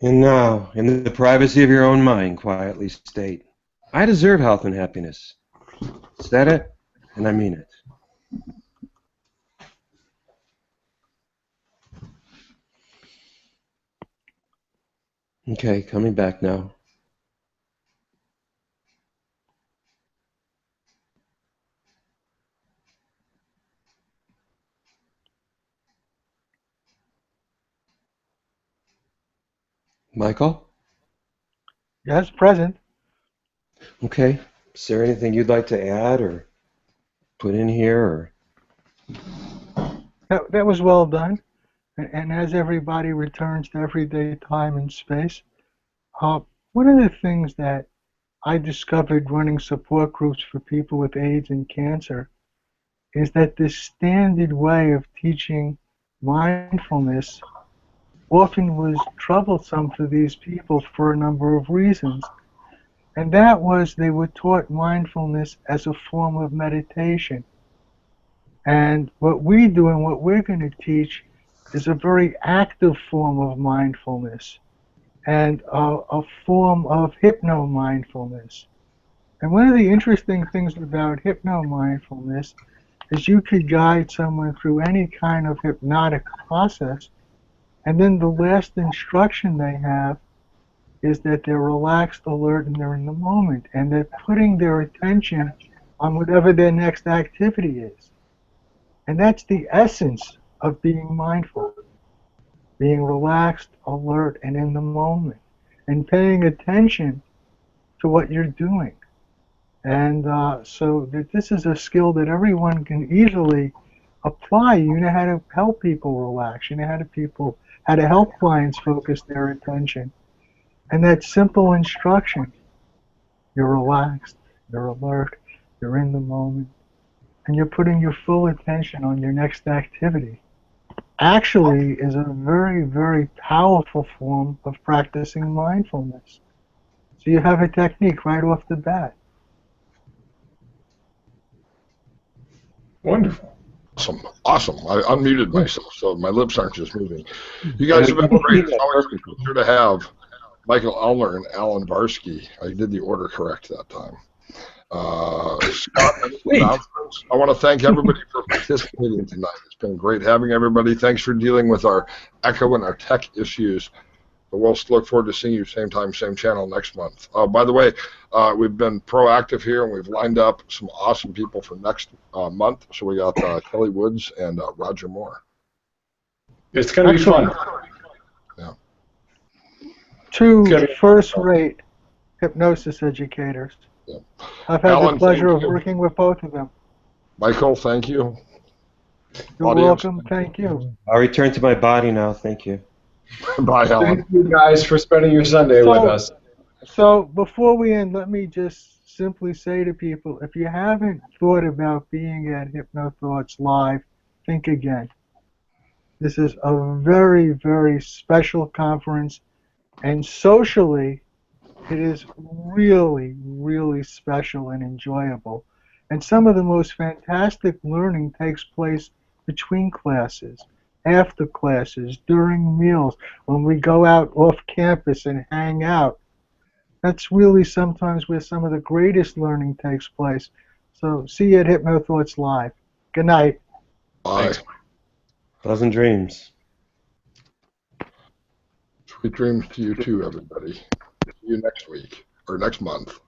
And now, in the privacy of your own mind, quietly state, I deserve health and happiness. Said it, and I mean it. Okay, coming back now. Michael? Yes, present. Okay. Is there anything you'd like to add or put in here? Or That was well done. And as everybody returns to everyday time and space, one of the things that I discovered running support groups for people with AIDS and cancer is that this standard way of teaching mindfulness often was troublesome for these people for a number of reasons. And that was they were taught mindfulness as a form of meditation. And what we do and what we're going to teach is a very active form of mindfulness and a form of hypno-mindfulness. And one of the interesting things about hypno-mindfulness is you could guide someone through any kind of hypnotic process, and then the last instruction they have is that they're relaxed, alert, and they're in the moment, and they're putting their attention on whatever their next activity is. And that's the essence of being mindful, being relaxed, alert, and in the moment, and paying attention to what you're doing. And so that this is a skill that everyone can easily apply. You know how to help people relax. You know how to help clients focus their attention. And that simple instruction, you're relaxed, you're alert, you're in the moment, and you're putting your full attention on your next activity, actually is a very, very powerful form of practicing mindfulness. So you have a technique right off the bat. Wonderful. Awesome. I unmuted myself, so my lips aren't just moving. You guys have been great. It's always a pleasure to have Michael Elner and Alan Barsky. I did the order correct that time. Scott, I want to thank everybody for participating tonight. It's been great having everybody. Thanks for dealing with our echo and our tech issues. But we'll look forward to seeing you same time, same channel next month. By the way, we've been proactive here, and we've lined up some awesome people for next month. So we got Kelly Woods and Roger Moore. It's going to be fun. Yeah. Two first-rate hypnosis educators. Yeah. I've had Alan, the pleasure of you. working with both of them. Michael, thank you. You're Audience, welcome. Thank you. I'll return to my body now. Thank you. Bye, Alan. Thank you guys for spending your Sunday with us. So before we end, let me just simply say to people, if you haven't thought about being at HypnoThoughts Live, think again. This is a very, very special conference, and socially, it is really, really special and enjoyable. And some of the most fantastic learning takes place between classes, after classes, during meals, when we go out off campus and hang out. That's really sometimes where some of the greatest learning takes place. So see you at HypnoThoughts Live. Good night. Bye. Thanks. Pleasant dreams. Sweet dreams to you too, everybody. See you next week or next month.